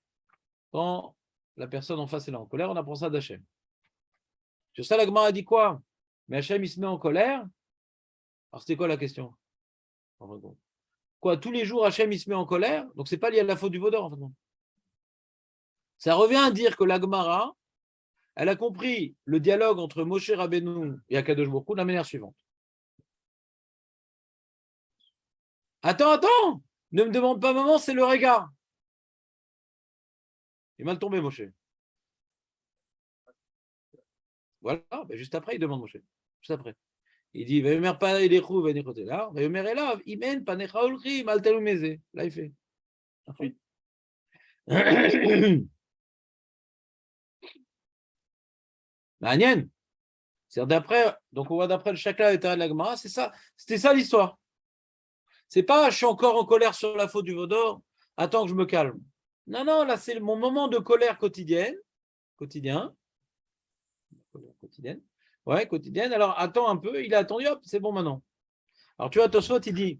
quand la personne en face est en colère, on apprend ça d'Hachem. Sur ça, la Gemara a dit quoi? Mais Hachem, il se met en colère. Alors c'était quoi la question? Quoi, tous les jours, Hachem, il se met en colère? Donc c'est pas lié à la faute du veau d'or, en fait. Ça revient à dire que la Gemara, elle a compris le dialogue entre Moshe Rabbeinu et Akadosh Baruch Hu de la manière suivante. Attends, ne me demande pas maman, c'est le regard. Il est mal tombé, Moshe. Voilà, ben juste après, il demande Moshe. Juste après. Il dit, là, il fait. Ensuite. Manienne. C'est d'après, donc on voit d'après le chakla et de la Gemara, c'est ça, c'était ça l'histoire. C'est pas, je suis encore en colère sur la faute du veau d'or, attends que je me calme. Non, là c'est mon moment de colère quotidienne. Ouais, quotidienne. Alors attends un peu, il a attendu, hop, c'est bon maintenant. Alors tu vois, Tosfot, il dit,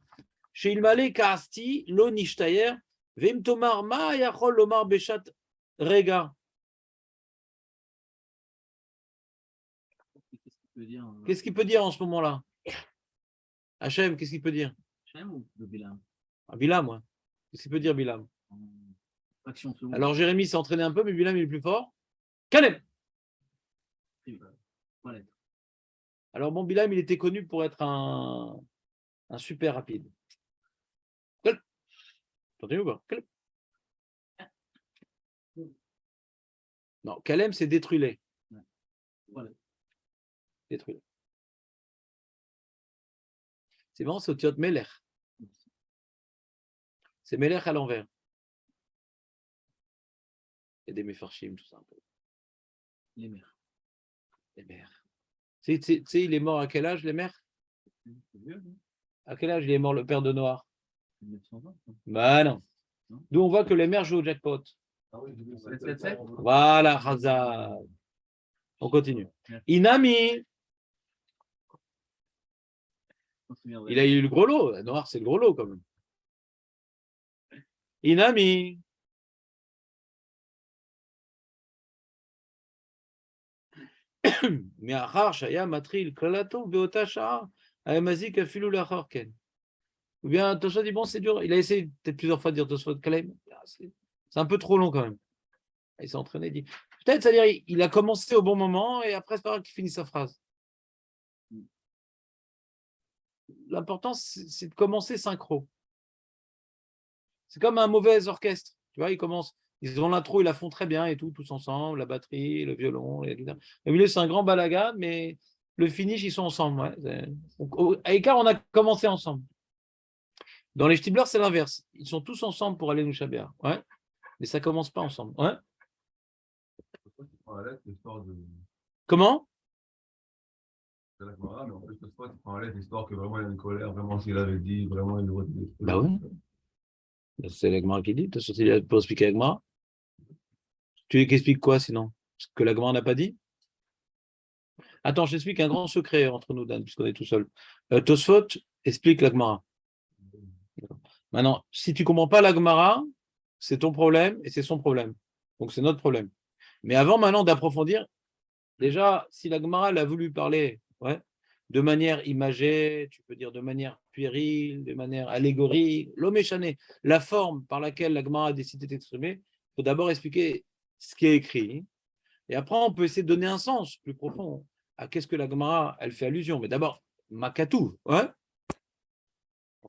chez Ilmale Kasti, lo nishtayer, vim tomar ma yachol lomar beshat rega. Qu'est-ce qu'il peut dire en ce moment-là? Hachem, qu'est-ce qu'il peut dire? Hachem ou de Bilam? Bilam, ouais. Qu'est-ce qu'il peut dire, Bilam? Alors Jérémie s'est entraîné un peu, mais Bilam il est plus fort. Caleb. Alors bon, Bilam il était connu pour être un super rapide. Entendez ou pas? Non, Caleb c'est détruit-les. Détruit. C'est bon, c'est au Tiot Melech. C'est Melech à l'envers. Il y a des Mefarshim, tout ça un peu. Les mères. Tu sais, il est mort à quel âge, les mères? À quel âge il est mort, le père de Noir? 1920. Bah non. D'où on voit que les mères jouent au jackpot. Ah oui, Voilà, Hazard. On continue. Inami. Il a eu le gros lot. Noir, c'est le gros lot quand même. Inami. Mais Achar, Shaya, Matril, Klalato, Beota, Shah, Amazik, Afilou, Lachar, Ken. Ou bien Tosfot dit bon, c'est dur. Il a essayé peut-être plusieurs fois de dire Tosfot Kalem. C'est un peu trop long quand même. Il s'est entraîné, il dit. Peut-être, c'est-à-dire, il a commencé au bon moment et après, c'est pas grave qu'il finisse sa phrase. L'important, c'est de commencer synchro. C'est comme un mauvais orchestre. Tu vois, ils ont l'intro, ils la font très bien et tout, tous ensemble, la batterie, le violon, et tout. Au milieu, c'est un grand balagan, mais le finish, ils sont ensemble. Ouais. À Écart, on a commencé ensemble. Dans les Shtibler, c'est l'inverse. Ils sont tous ensemble pour aller nous Shabbat. Ouais. Mais ça ne commence pas ensemble. Ouais. Comment? C'est la Gemara, mais en fait, cette fois, tu prends à l'aide l'histoire que vraiment il y a une colère, vraiment s'il avait dit, vraiment il aurait dit. Bah oui. C'est la Gemara qui dit. Tu as sorti pour expliquer la Gemara. Tu expliques quoi sinon? Ce que la Gemara n'a pas dit? Attends, je t'explique un grand secret entre nous, Dan, puisqu'on est tout seul. Tosfot explique la Gemara. Maintenant, si tu ne comprends pas la Gemara, c'est ton problème et c'est son problème. Donc c'est notre problème. Mais avant maintenant d'approfondir, Déjà, si la Gemara elle a voulu parler de manière imagée, tu peux dire de manière puérile, de manière allégorique, l'homéchané, la forme par laquelle la Gemara a décidé d'exprimer, il faut d'abord expliquer ce qui est écrit. Et après, on peut essayer de donner un sens plus profond à qu'est-ce que la Gemara, elle fait allusion. Mais d'abord, Makatou, on ne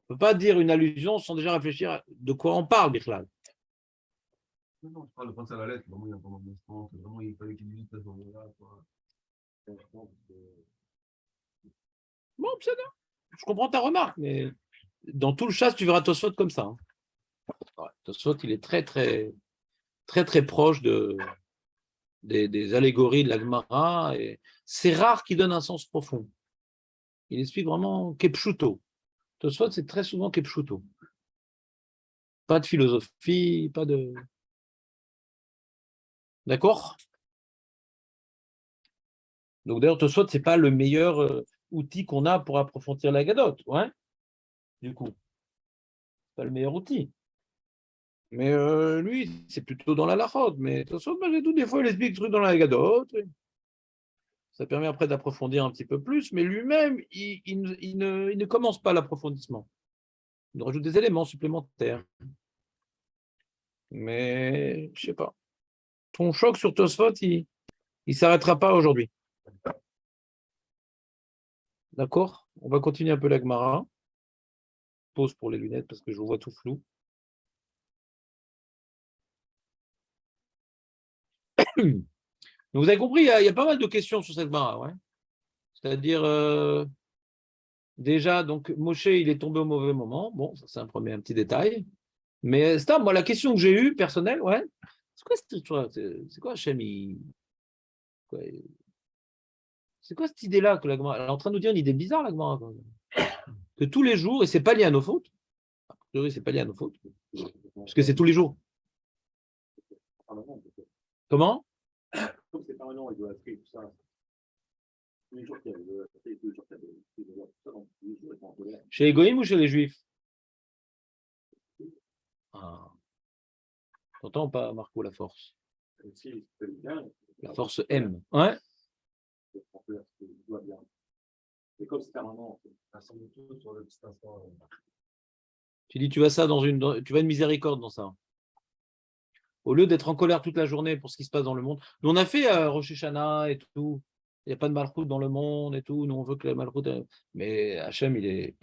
peut pas dire une allusion sans déjà réfléchir à de quoi on parle, Bichlal. Non, je parle de penser à la lettre, vraiment, il y a pendant un instant, vraiment, il fallait qu'il dise à ce moment-là, quoi. Bon, c'est bien. Je comprends ta remarque, mais dans tout le chasse, tu verras Tosfot comme ça. Tosfot, il est très, très, très, très proche des allégories de la Gemara. Et c'est rare qu'il donne un sens profond. Il explique vraiment Kepchuto. Tosfot, c'est très souvent Kepchuto. Pas de philosophie, pas de. D'accord? Donc d'ailleurs, Tosfot, ce n'est pas le meilleur outil qu'on a pour approfondir la Gadote. Ouais? Du coup, pas le meilleur outil. Mais lui, c'est plutôt dans la Lachot. Mais Tosfot, malgré tout, des fois, il explique des trucs dans la Gadote. Ça permet après d'approfondir un petit peu plus, mais lui-même, il ne commence pas l'approfondissement. Il rajoute des éléments supplémentaires. Mais, je ne sais pas. Ton choc sur Tosfot, il ne s'arrêtera pas aujourd'hui. D'accord? On va continuer un peu la Gemara. Pause pour les lunettes parce que je vois tout flou. Donc, vous avez compris, il y a pas mal de questions sur cette Gemara. Ouais. C'est-à-dire, déjà, donc, Moshe, il est tombé au mauvais moment. Bon, ça, c'est un petit détail. Mais Stam, moi, la question que j'ai eue, personnelle, ouais, c'est quoi Hachem c'est quoi cette idée-là que la Gemara, elle est en train de nous dire une idée bizarre, la Gemara, que tous les jours, et c'est pas lié à nos fautes, a priori, c'est pas lié à nos fautes, parce que c'est tous les jours. Comment? Comme c'est permanent, idolâtrie, tout ça. Tous les jours qu'il y a idolâtrie, tous les jours qu'il y a tout ça, donc tous les jours, ils sont en colère. Chez les Goïms ou chez les Juifs? Ah. T'entends ou pas, Marco, la force? Si c'est bien, La force M. Ouais. c'est en colère, c'est tout va bien. Et comme c'est permanent, ça semble tout sur le petit instant. Tu dis, tu vas tu vas une miséricorde dans ça. Au lieu d'être en colère toute la journée pour ce qui se passe dans le monde. Nous, on a fait Rosh Hashanah et tout. Il n'y a pas de malchoute dans le monde et tout. Nous, on veut que la malchoute. Mais Hachem, il est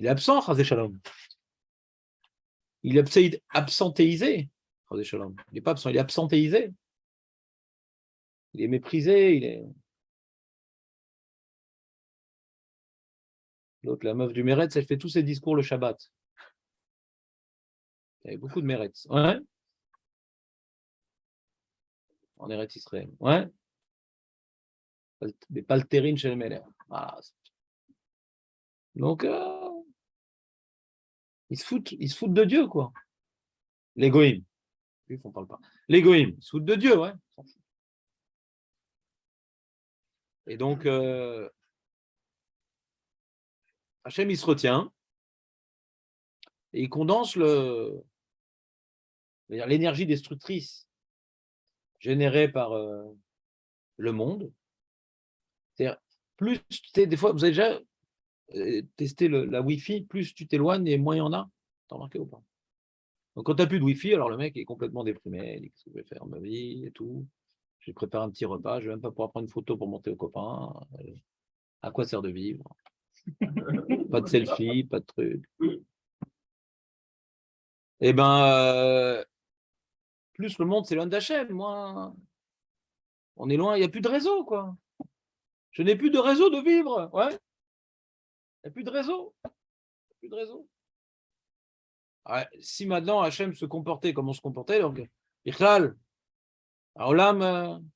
absent, Chazé Shalom. Il est absentéisé, Chazé Shalom. Il n'est pas absent, il est absentéisé. Il est méprisé, il est. L'autre, la meuf du Méretz, elle fait tous ses discours le Shabbat. Il y avait beaucoup de Méretz. Ouais. En Eretz Israël. Ouais. Des paltérines chez le Méler. Voilà. Donc, ils se foutent de Dieu, quoi. Les Goïms. On parle pas. Les Goïms, ils se foutent de Dieu, ouais. Et donc, Hachem, il se retient et il condense l'énergie destructrice générée par le monde. C'est-à-dire, plus des fois, vous avez déjà testé la Wi-Fi, plus tu t'éloignes et moins il y en a. T'as remarqué ou pas? Donc, quand tu n'as plus de Wi-Fi, alors le mec est complètement déprimé. Il dit, qu'est-ce que je vais faire de ma vie et tout. J'ai préparé un petit repas, je ne vais même pas pouvoir prendre une photo pour monter aux copains. À quoi sert de vivre? Pas de selfie, pas de truc. Eh bien, plus le monde s'éloigne d'Hachem, moins on est loin, il n'y a plus de réseau, quoi. Je n'ai plus de réseau de vivre, ouais. Il n'y a plus de réseau. Plus de réseau. Ouais, si maintenant Hachem se comportait comme on se comportait, donc, Ichlal, Olam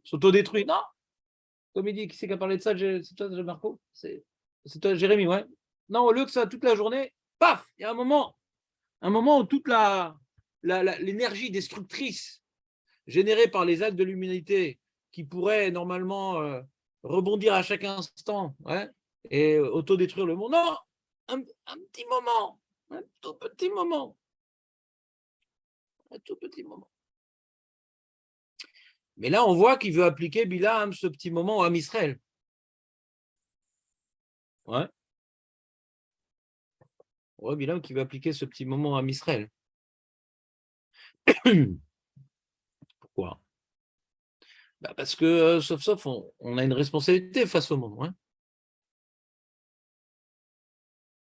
s'autodétruit. Non, comme il dit, qui c'est qui a parlé de ça? C'est toi, Marco? C'est toi, Jérémy, ouais. Non, au lieu que ça, toute la journée, paf, il y a un moment où toute l'énergie destructrice générée par les actes de l'humanité qui pourrait normalement rebondir à chaque instant et autodétruire le monde. Non, un petit moment, un tout petit moment. Mais là, on voit qu'il veut appliquer Bilam ce petit moment à Israël. Ouais. On voit Bilam qui veut appliquer ce petit moment à Israël. Pourquoi? Bah parce que, sauf, on a une responsabilité face au monde. Hein.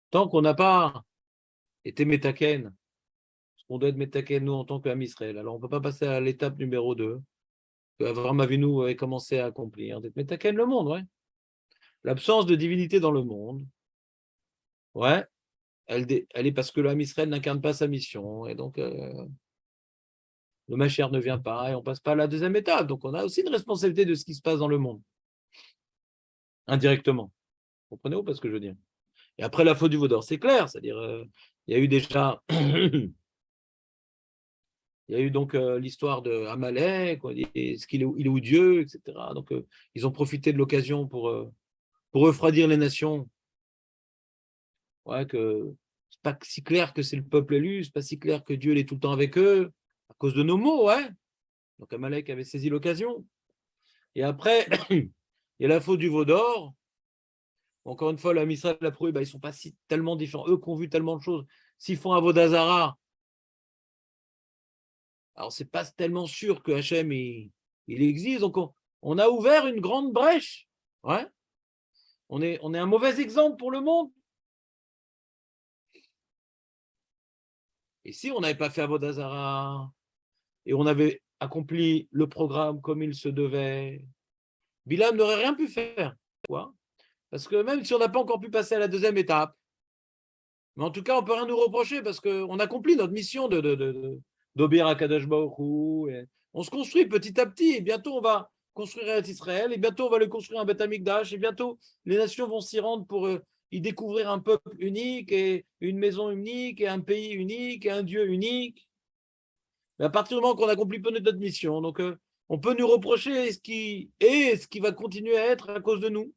Tant qu'on n'a pas été métaken, on doit être métaken, nous, en tant qu'âme Israël. Alors, on ne peut pas passer à l'étape numéro 2, que Avraham Avinu avait commencé à accomplir, d'être métaken le monde, ouais. L'absence de divinité dans le monde, ouais, elle est parce que l'âme Israël n'incarne pas sa mission, et donc le Mashiach ne vient pas, et on ne passe pas à la deuxième étape. Donc, on a aussi une responsabilité de ce qui se passe dans le monde, indirectement. Vous comprenez pas ce que je veux dire? Et après la faute du veau d'or, c'est clair, c'est-à-dire, il y a eu déjà, il y a eu donc l'histoire de Amalek, est-ce qu'il est, il est où Dieu, etc. Donc, ils ont profité de l'occasion pour refroidir les nations. Ouais, que c'est pas si clair que c'est le peuple élu, c'est pas si clair que Dieu est tout le temps avec eux, à cause de nos mots, ouais. Donc Amalek avait saisi l'occasion. Et après, il y a la faute du veau d'or. Encore une fois, la Misra l'a prouvé, ils ne sont pas si tellement différents. Eux qui ont vu tellement de choses, s'ils font un Vodazara, alors c'est pas tellement sûr que Hachem il existe. Donc on a ouvert une grande brèche. Ouais. On est un mauvais exemple pour le monde. Et si on n'avait pas fait Avodazara et on avait accompli le programme comme il se devait, Bilam n'aurait rien pu faire. Pourquoi? Parce que même si on n'a pas encore pu passer à la deuxième étape, mais en tout cas, on ne peut rien nous reprocher parce qu'on accomplit notre mission d'obéir à Kadosh Baruch Hu. On se construit petit à petit et bientôt on va construire Eretz Israël et bientôt on va le construire un Beth Amikdash et bientôt les nations vont s'y rendre pour y découvrir un peuple unique et une maison unique et un pays unique et un Dieu unique. Mais à partir du moment qu'on accomplit peu notre mission, donc on peut nous reprocher ce qui est et ce qui va continuer à être à cause de nous.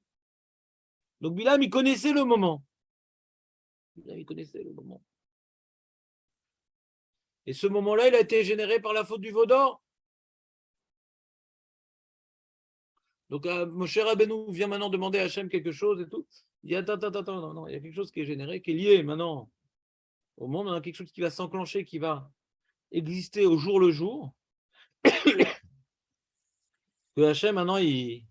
Donc Bilam, il connaissait le moment. Il connaissait le moment. Et ce moment-là, il a été généré par la faute du veau d'or. Donc, Moshe Rabbeinu vient maintenant demander à Hachem quelque chose et tout. Il dit attends, non, il y a quelque chose qui est généré, qui est lié maintenant au monde. On a quelque chose qui va s'enclencher, qui va exister au jour le jour. Que Hachem, maintenant, il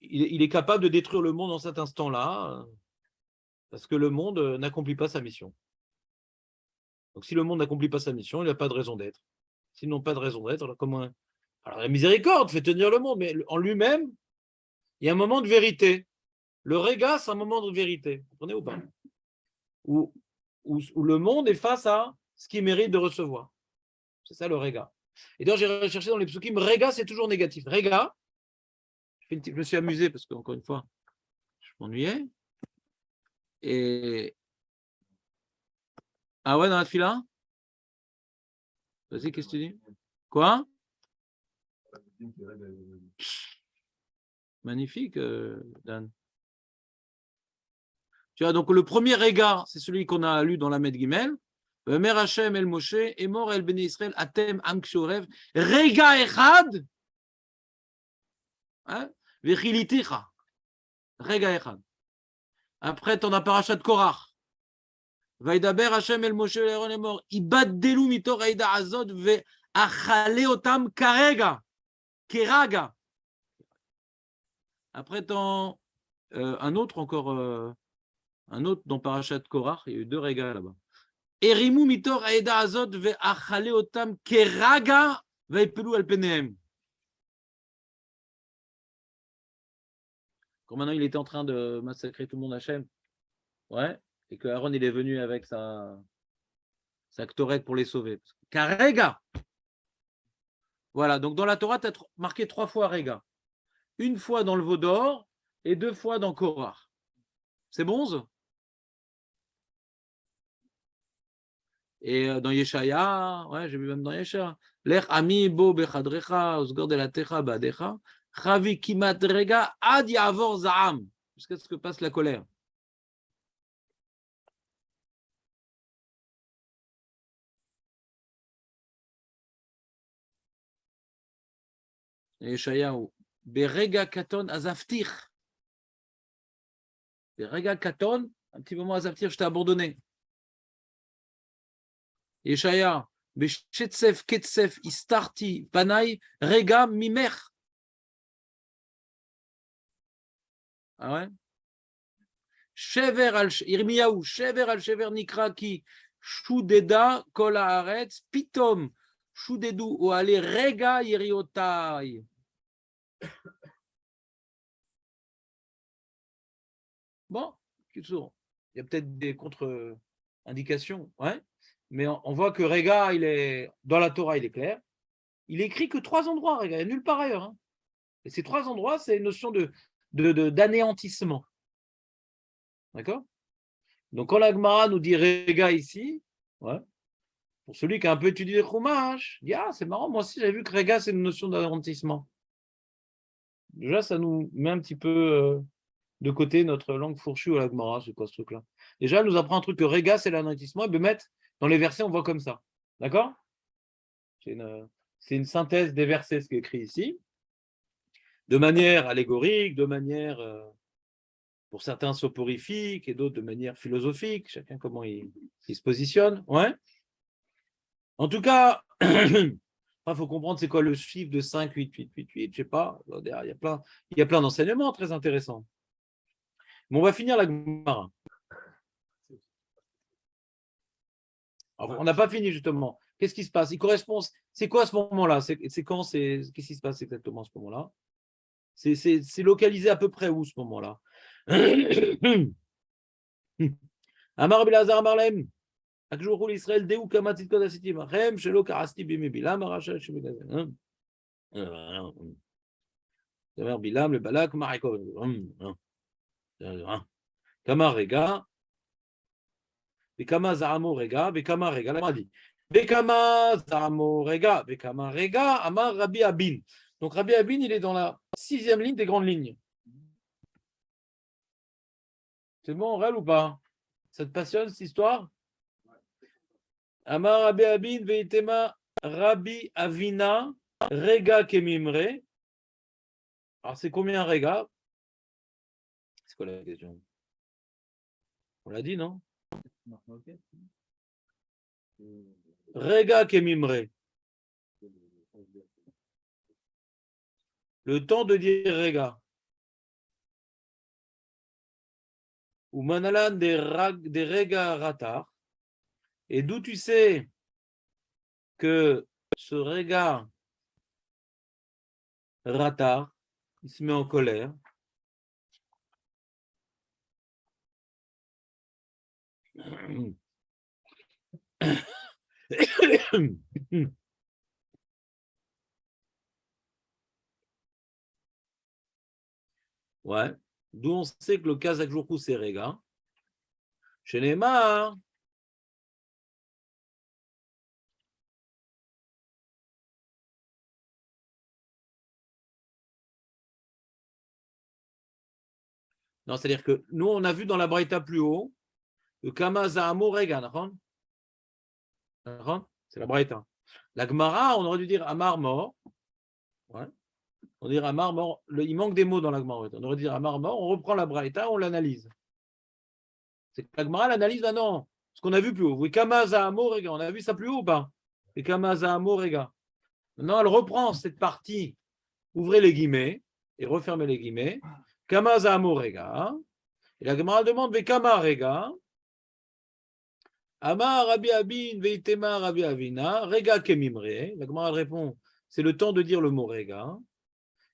est capable de détruire le monde dans cet instant-là, parce que le monde n'accomplit pas sa mission. Donc, si le monde n'accomplit pas sa mission, il n'a pas de raison d'être. S'ils n'ont pas de raison d'être, alors comment. Alors, la miséricorde fait tenir le monde, mais en lui-même, il y a un moment de vérité. Le réga, c'est un moment de vérité. Vous comprenez ou pas? Où le monde est face à ce qu'il mérite de recevoir. C'est ça le réga. Et d'ailleurs, j'ai recherché dans les psukim, réga, c'est toujours négatif. Réga, je me suis amusé parce qu'encore une fois, je m'ennuyais. Et. Ah ouais, dans la fila? Vas-y, qu'est-ce que tu dis? Quoi? Magnifique, Dan. Tu vois, donc le premier réga, c'est celui qu'on a lu dans la Med Gimel. Mer Hashem el Moshe, et mort el Bnei Israël, atem am kshorev, réga echad, vechiliticha, réga echad. Après, tu en as parachat Korach. Vaidaber Hashem el Moshe el Aaron est mort. Ibaddelu mitor haïda azod ve achale otam karega, keraga. Après, un autre encore, un autre dans parachat Korach, il y a eu deux régas là-bas. Erimu mitor haïda azod ve achale otam keraga veipelu al penehem. Quand maintenant il était en train de massacrer tout le monde Hachem, ouais, et que Aaron il est venu avec sa Ktoret pour les sauver. Karega. Voilà, donc dans la Torah, tu as marqué 3 fois Rega. Une fois dans le veau d'or et 2 fois dans Korah. C'est bon? Et dans Yeshaya, ouais, j'ai vu même dans Yeshaya. Lech ami bo bechadrecha, osgor de la techa badecha, chavi kimat rega ad yavor za'am. Jusqu'à ce que passe la colère. Yeshayahu. Berega katon azaftir. Berega katon, un petit moment azaftir, je t'ai abandonné. Yeshaya. Beshetzef ketsef istarti panai rega mimer. Ah ouais? Shever al Irmiyahu, Shever al Shever Nikra ki Shudeda kol haaretz pitom Shudedu o ale rega yeriotai. Bon, il y a peut-être des contre-indications, ouais. Mais on voit que rega, il est dans la Torah, il est clair. Il écrit que 3 endroits, rega, il n'y a nulle part ailleurs. Hein. Et ces 3 endroits, c'est une notion d'anéantissement. D'accord? Donc, quand la Gemara nous dit Rega ici, ouais, pour celui qui a un peu étudié le Chumash, il dit ah, c'est marrant, moi aussi j'avais vu que Rega c'est une notion d'anéantissement. Déjà, ça nous met un petit peu de côté notre langue fourchue à la Gemara, c'est quoi ce truc-là? Déjà, elle nous apprend un truc que Rega c'est l'anéantissement, et bien mettre dans les versets, on voit comme ça. D'accord? C'est une synthèse des versets, ce qui est écrit ici, de manière allégorique, de manière. Pour certains soporifiques et d'autres de manière philosophique, chacun comment il se positionne. Ouais. En tout cas, il faut comprendre c'est quoi le chiffre de 5, 8, 8, 8, 8, je sais pas. Il y a plein d'enseignements très intéressants. Mais on va finir la Gemara. On n'a pas fini justement. Qu'est-ce qui se passe? Il correspond. C'est quoi à ce moment-là? C'est quand? Qu'est-ce qui se passe exactement à ce moment-là? C'est localisé à peu près où ce moment-là? Amar Bilazar Marlem, Akjourul Israël, Deu Kamatit Kodasiti Machem, Shelo Karasti Bime Bilam, Aracha Shemegazan. Amar Bilam, le Balak, Mariko. Kamar Rega, Bekama Zaramo Rega, Bekama Rega, la dit. Bekama Zaramo Rega, Bekama Rega, Amar Rabbi Abin. Donc Rabbi Abin, il est dans la 6e ligne des grandes lignes. C'est bon, réel ou pas? Ça te passionne cette histoire? Amar Rabbi Abin veitema Rabbi Avina Rega Kemimre. Alors c'est combien Rega? C'est quoi la question? On l'a dit, non? Rega Kemimre. Le temps de dire Rega. Ou Manalan des Rega Ratar. Et d'où tu sais que ce Rega Ratar, il se met en colère. Ouais. D'où on sait que le Kazakh Jourkou c'est Rega. Chez Neymar. Non, c'est-à-dire que nous, on a vu dans la Braïta plus haut le Kama Zahamo Rega. C'est la Braïta. La Gemara, on aurait dû dire Amar mort. Ouais. On dirait Amar mort. Il manque des mots dans la Gemara. On aurait dû dire Amar mort. On reprend la Braïta, on l'analyse. C'est que la Gemara l'analyse maintenant. Ce qu'on a vu plus haut. Oui, Kama Zahamo Rega. On a vu ça plus haut ou pas? Et Kama Zahamo Rega. Maintenant, elle reprend cette partie. Ouvrez les guillemets et refermez les guillemets. Kama Zahamo Rega. Et la Gemara demande Kama Rega. Amar Rabbi Abin veitema Rabbi Avina Rega Kemimre. La Gemara répond c'est le temps de dire le mot Rega.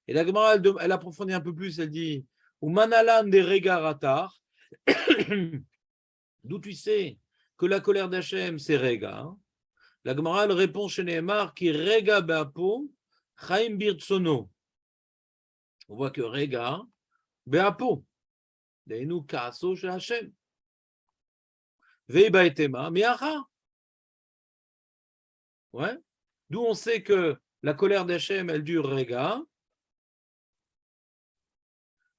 Et la Gemara elle approfondit un peu plus. Elle dit ou Manalan de Rega Ratar. D'où tu sais que la colère d'Hachem c'est Rega. La Gemara elle répond chez Nehemar qui Rega Beapo Chaim Birtsono. On voit que Rega Beapo. Deinu Kaaso chez Hachem. Veiba etema miacha. Ouais. D'où on sait que la colère d'Hachem, elle dure Rega.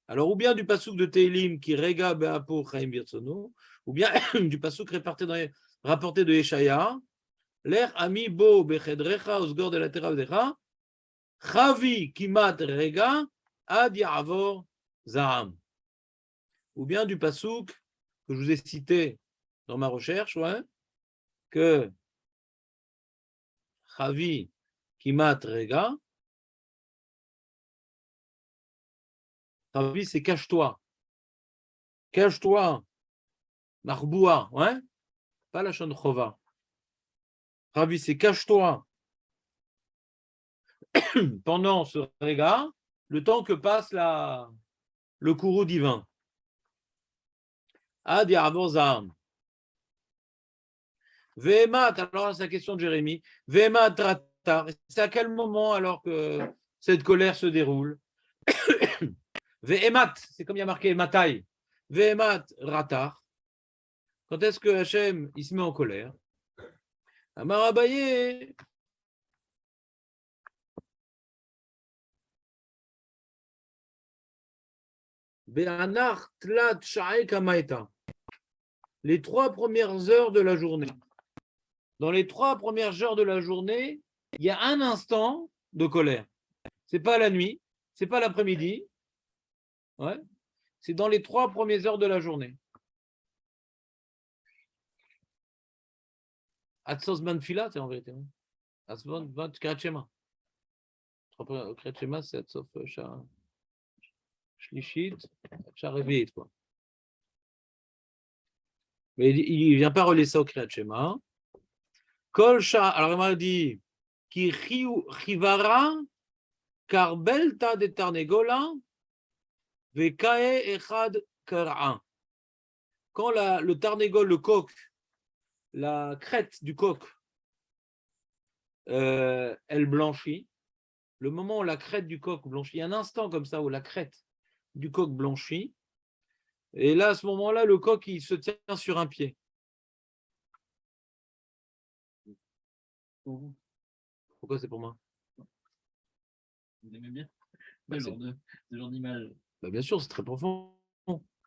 Alors, ou bien du pasouk de Teilim qui Rega Beapo Chaim Birtsono, ou bien du pasouk rapporté de Yeshaya, l'air ami bo bechedrecha osgor de la terra vdecha, Chavi kimat rega ad ya'avor zaham. Ou bien du pasouk que je vous ai cité dans ma recherche, ouais, que Chavi kimat rega, Chavi c'est cache-toi. Cache-toi. Marboua, ouais, pas la chaîne chova. Chavi c'est cache-toi pendant ce rega, le temps que passe le courroux divin. Ad ya'avor zaham. Vehemat, alors c'est la question de Jérémie. Vehemat ratar, c'est à quel moment alors que cette colère se déroule? Vehemat, c'est comme il y a marqué Matai. Vehemat ratar. Quand est-ce que Hachem il se met en colère? Amar Abaye. Be'anar tlat sha'e kamaeta. Les 3 premières heures de la journée. Dans les 3 premières heures de la journée, il y a un instant de colère. C'est pas la nuit, c'est pas l'après-midi. Ouais. C'est dans les 3 premières heures de la journée. Atsos ban fila, c'est en vérité. Atsos ban Kriyat Shema. Kriyat Shema, c'est Atsos Shlishit, Shareviit, quoi. Mais il ne vient pas relier ça au Kriyat Shema. Kol Sha, alors il m'a dit, Ki Chivara, Karbelta de Tarnegola, Vekae Echad Kara. Quand le Tarnegol, le coq, la crête du coq, elle blanchit, le moment où la crête du coq blanchit, il y a un instant comme ça où la crête du coq blanchit, et là, à ce moment-là, le coq, il se tient sur un pied. Pourquoi c'est pour moi? Vous aimez bien Bah, ce genre d'image? Bah, bien sûr, c'est très profond.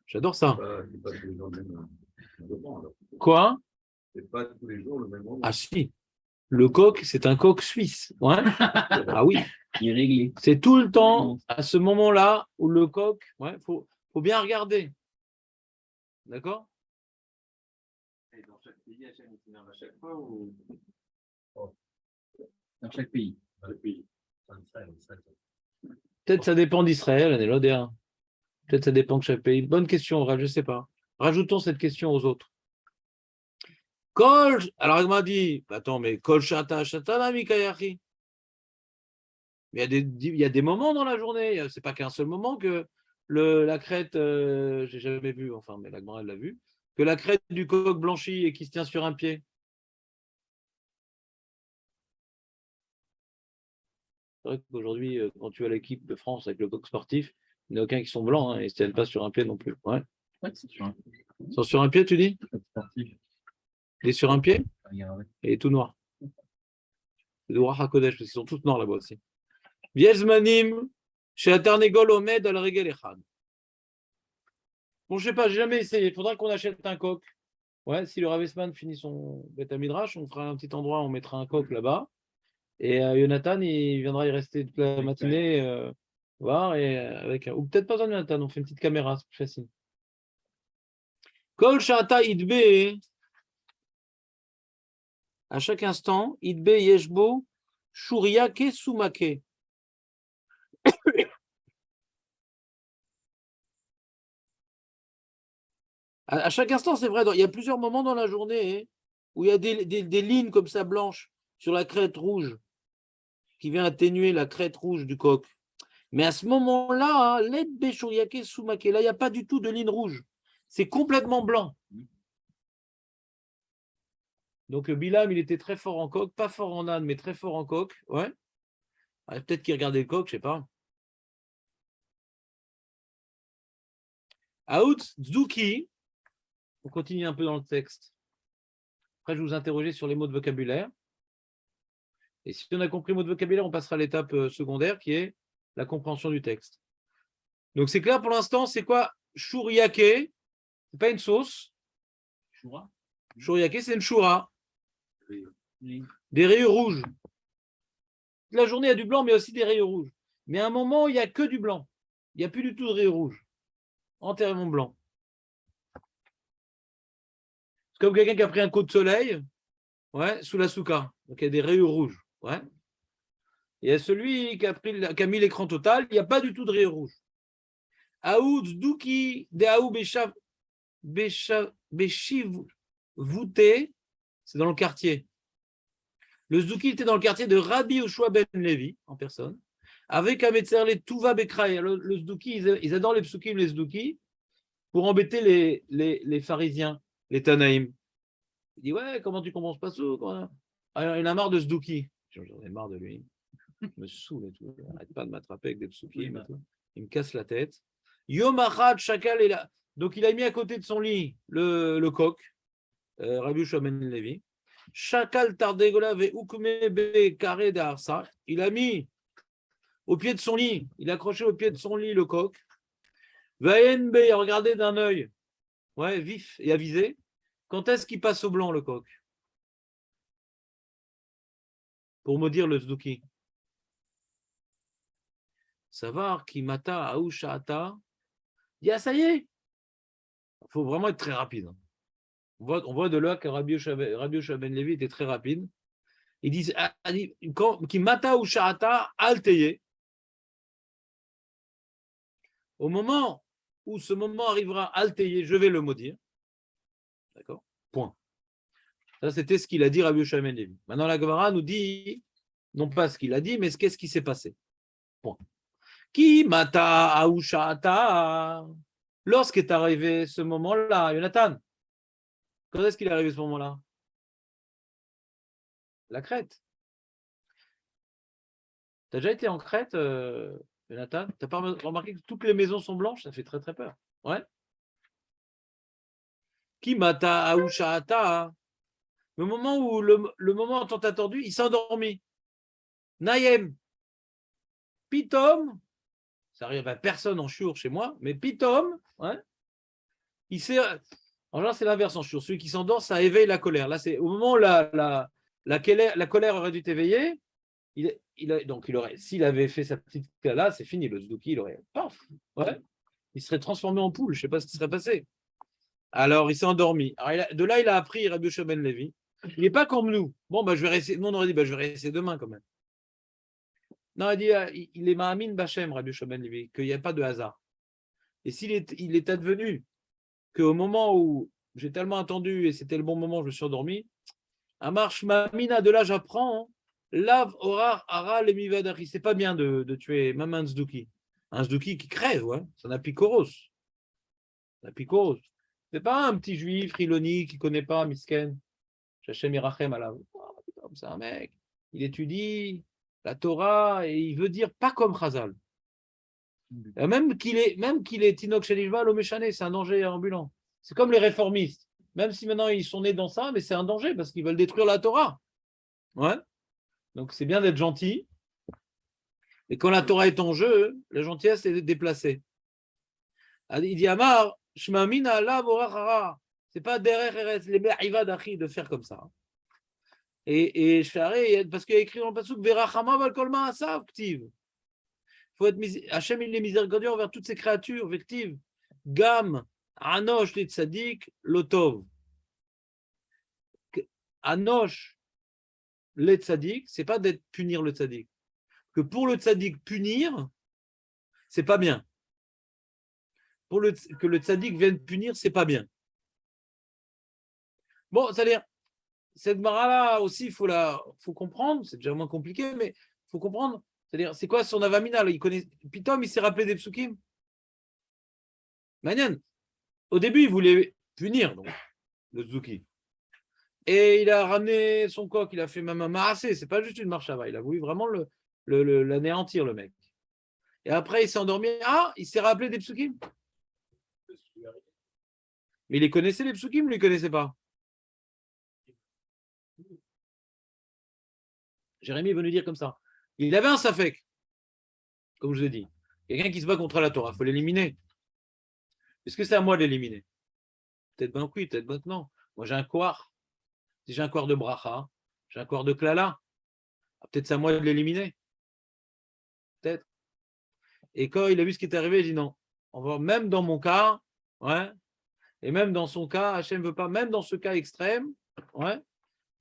J'adore ça. C'est pas tous les jours le même moment, alors. Quoi? C'est pas tous les jours le même moment. Ah si, le coq, c'est un coq suisse. Ouais. Ah oui. Il est réglé. C'est tout le temps à ce moment-là où le coq, ouais, faut bien regarder. D'accord? Et dans chaque pays, Hachem il s'énerve à chaque fois ou Dans chaque pays. Dans le pays. Peut-être ça dépend d'Israël, Anélodéa. Peut-être ça dépend de chaque pays. Bonne question, je ne sais pas. Rajoutons cette question aux autres. Alors il m'a dit, attends, mais Kol Shata Shatana Mikayachi. Il y a des moments dans la journée, c'est pas qu'un seul moment que la crête, j'ai jamais vu, enfin, mais la grand elle l'a vu, que la crête du coq blanchit et qui se tient sur un pied. C'est vrai qu'aujourd'hui, quand tu as l'équipe de France avec le coq sportif, il n'y en a aucun qui sont blancs, hein, ils ne se tiennent pas sur un pied non plus. Ouais. Ouais, c'est sûr. Ils sont sur un pied, tu dis? Sportif. Il est sur un pied Regardez. et il est tout noir. C'est de Ruach HaKodesh, parce qu'ils sont tous noirs là-bas aussi. Viezmanim, chez Atarnegol Omed al Regel Echad. Bon, je sais pas, j'ai jamais essayé. Il faudra qu'on achète un coq. Ouais, si le Ravesman finit son Beth Midrash, on fera un petit endroit, on mettra un coq là-bas. Et Jonathan, il viendra y rester toute la matinée, voir, et avec ou peut-être pas besoin de Jonathan, on fait une petite caméra, c'est plus facile. Kol Shata Idbe, à chaque instant, Idbe Yeshbo, Shuriake Sumake. À chaque instant, c'est vrai, il y a plusieurs moments dans la journée, hein, où il y a des lignes comme ça blanches sur la crête rouge qui vient atténuer la crête rouge du coq. Mais à ce moment-là, l'aide Béchouriake Soumake, là, il n'y a pas du tout de ligne rouge. C'est complètement blanc. Donc Bilam, il était très fort en coq, pas fort en âne, mais très fort en coq. Ouais. Peut-être qu'il regardait le coq, je ne sais pas. Aout Tzouki, on continue un peu dans le texte. Après, je vais vous interroger sur les mots de vocabulaire. Et si on a compris le mot de vocabulaire, on passera à l'étape secondaire qui est la compréhension du texte. Donc c'est clair pour l'instant, c'est quoi Chouriake? C'est pas une sauce. Choura. Chouriake, c'est une choura. Oui. Des rayures rouges. la journée, il y a du blanc, mais aussi des rayons rouges. Mais à un moment, il n'y a que du blanc. Il n'y a plus du tout de rayons rouges. Entièrement blanc. C'est comme quelqu'un qui a pris un coup de soleil, ouais, sous la souka. Donc il y a des rayons rouges. Ouais. Et celui qui a mis l'écran total, il n'y a pas du tout de rayons rouges. Aoud Douki de Aou Beshivouté, c'est dans le quartier. Le Zdouki était dans le quartier de Rabbi Yoshua ben Levi, en personne, avec un Metzerle Touva Bekraï. Le Zdouki, ils adorent les psukim, les Zdouki, pour embêter les pharisiens, les Tanaïm. Il dit, ouais, comment tu commences pas sous? Alors, il a marre de Zdouki. J'en ai marre de lui. Il me saoule et tout. Il n'arrête pas de m'attraper avec des psukim. Il me casse la tête. Yom Achad, Shakal est là. Donc, il a mis à côté de son lit le coq, Rabbi Yoshua ben Levi. Shakal Tardegola ve Ukume be Kare de Arsa. Il a mis au pied de son lit, il a accroché au pied de son lit le coq. Vayen be, il a regardé d'un œil, ouais, vif et avisé. Quand est-ce qu'il passe au blanc, le coq? Pour maudire le Zdouki. Savoir qui mata aoushata. Il dit, ah, ça y est. Il faut vraiment être très rapide. On voit de là que Rabbi Yoshua ben Levi était très rapide. Ils disent, qui mata ou sha'ata alteye. Au moment où ce moment arrivera alteye, je vais le maudire. D'accord? Point. Ça, c'était ce qu'il a dit Rabbi Yoshua ben Levi. Maintenant, la Gemara nous dit, non pas ce qu'il a dit, mais qu'est-ce qui s'est passé. Point. Qui mata ou sha'ata. Lorsqu'est arrivé ce moment-là, Jonathan, quand est-ce qu'il est arrivé ce moment-là? La Crète. Tu as déjà été en Crète, Jonathan? Tu n'as pas remarqué que toutes les maisons sont blanches? Ça fait très très peur. Ouais. Qui mata aoushata. Le moment où le moment tant attendu, il s'est endormi. Nayem. Pitom. Ça arrive à personne en chiour chez moi, mais Pitom, ouais, il s'est. En général, c'est l'inverse en chiour. Celui qui s'endort, ça éveille la colère. Là, c'est au moment où la colère aurait dû t'éveiller. Donc, s'il avait fait sa petite là, c'est fini. Le Zdouki, il aurait. Paf, ouais, il serait transformé en poule. Je ne sais pas ce qui serait passé. Alors, il s'est endormi. Alors, de là, il a appris Rabbi Yoshua ben Levi. Il n'est pas comme nous. Bon, je vais rester. Nous, on aurait dit, je vais rester demain quand même. Non, il dit, il est Ma'amin Bachem, Rabbi Yoshua ben Levi, qu'il n'y a pas de hasard. Et il est advenu qu'au moment où j'ai tellement attendu et c'était le bon moment, je me suis endormi, à marche Ma'amina, de là, j'apprends. Lav orar ara lemivadari. C'est pas bien de tuer même un Zdouki. Un Zdouki qui crève, ouais. C'est un apicoros. Un apicoros. C'est pas un petit juif riloni qui connaît pas Misken. Shachem Irachem à la. C'est un mec. Il étudie la Torah et il veut dire pas comme Chazal. Même qu'il est Tinok Shelishva, l'Omeshane, c'est un danger ambulant. C'est comme les réformistes. Même si maintenant ils sont nés dans ça, mais c'est un danger parce qu'ils veulent détruire la Torah. Ouais. Donc c'est bien d'être gentil. Et quand la Torah est en jeu, la gentillesse est déplacée. Il dit Amar, Shmamina Allah Borachara. C'est pas derrière Eretz, les Be'aïva d'Achi de faire comme ça. Et parce qu'il y a écrit dans le Pasuk Verachama Valkolma Asav Ktiv. Faut être Hachem, il est miséricordieux envers toutes ces créatures, Vektiv. Gam, Anosh, les Tzadik, Lotov. Anosh, les Tzadik, c'est pas d'être punir le Tzadik. Que pour le Tzadik punir, c'est pas bien. Que le Tzadik vienne punir, c'est pas bien. Bon, c'est-à-dire, cette mara-là aussi, il faut comprendre, c'est déjà moins compliqué, mais il faut comprendre. C'est-à-dire, c'est quoi son avamina? Pitom, il s'est rappelé des psukim. Magnan. Au début, il voulait punir donc, le Zuki. Et il a ramené son coq, il a fait même un marassé. C'est pas juste une marche à va. Il a voulu vraiment l'anéantir, le mec. Et après, il s'est endormi. Ah, il s'est rappelé des psukim. Mais il les connaissait, les psukim, ou il les connaissait pas? Jérémie veut nous dire comme ça. Il avait un safek, comme je l'ai dit. Quelqu'un qui se bat contre la Torah, il faut l'éliminer. Est-ce que c'est à moi de l'éliminer? Peut-être ben oui, peut-être ben non. Moi, j'ai un koar. Si j'ai un koar de bracha, j'ai un koar de klala. Peut-être c'est à moi de l'éliminer. Et quand il a vu ce qui est arrivé, il dit non. On va, même dans mon cas, ouais, et même dans son cas, Hachem ne veut pas, même dans ce cas extrême, ouais.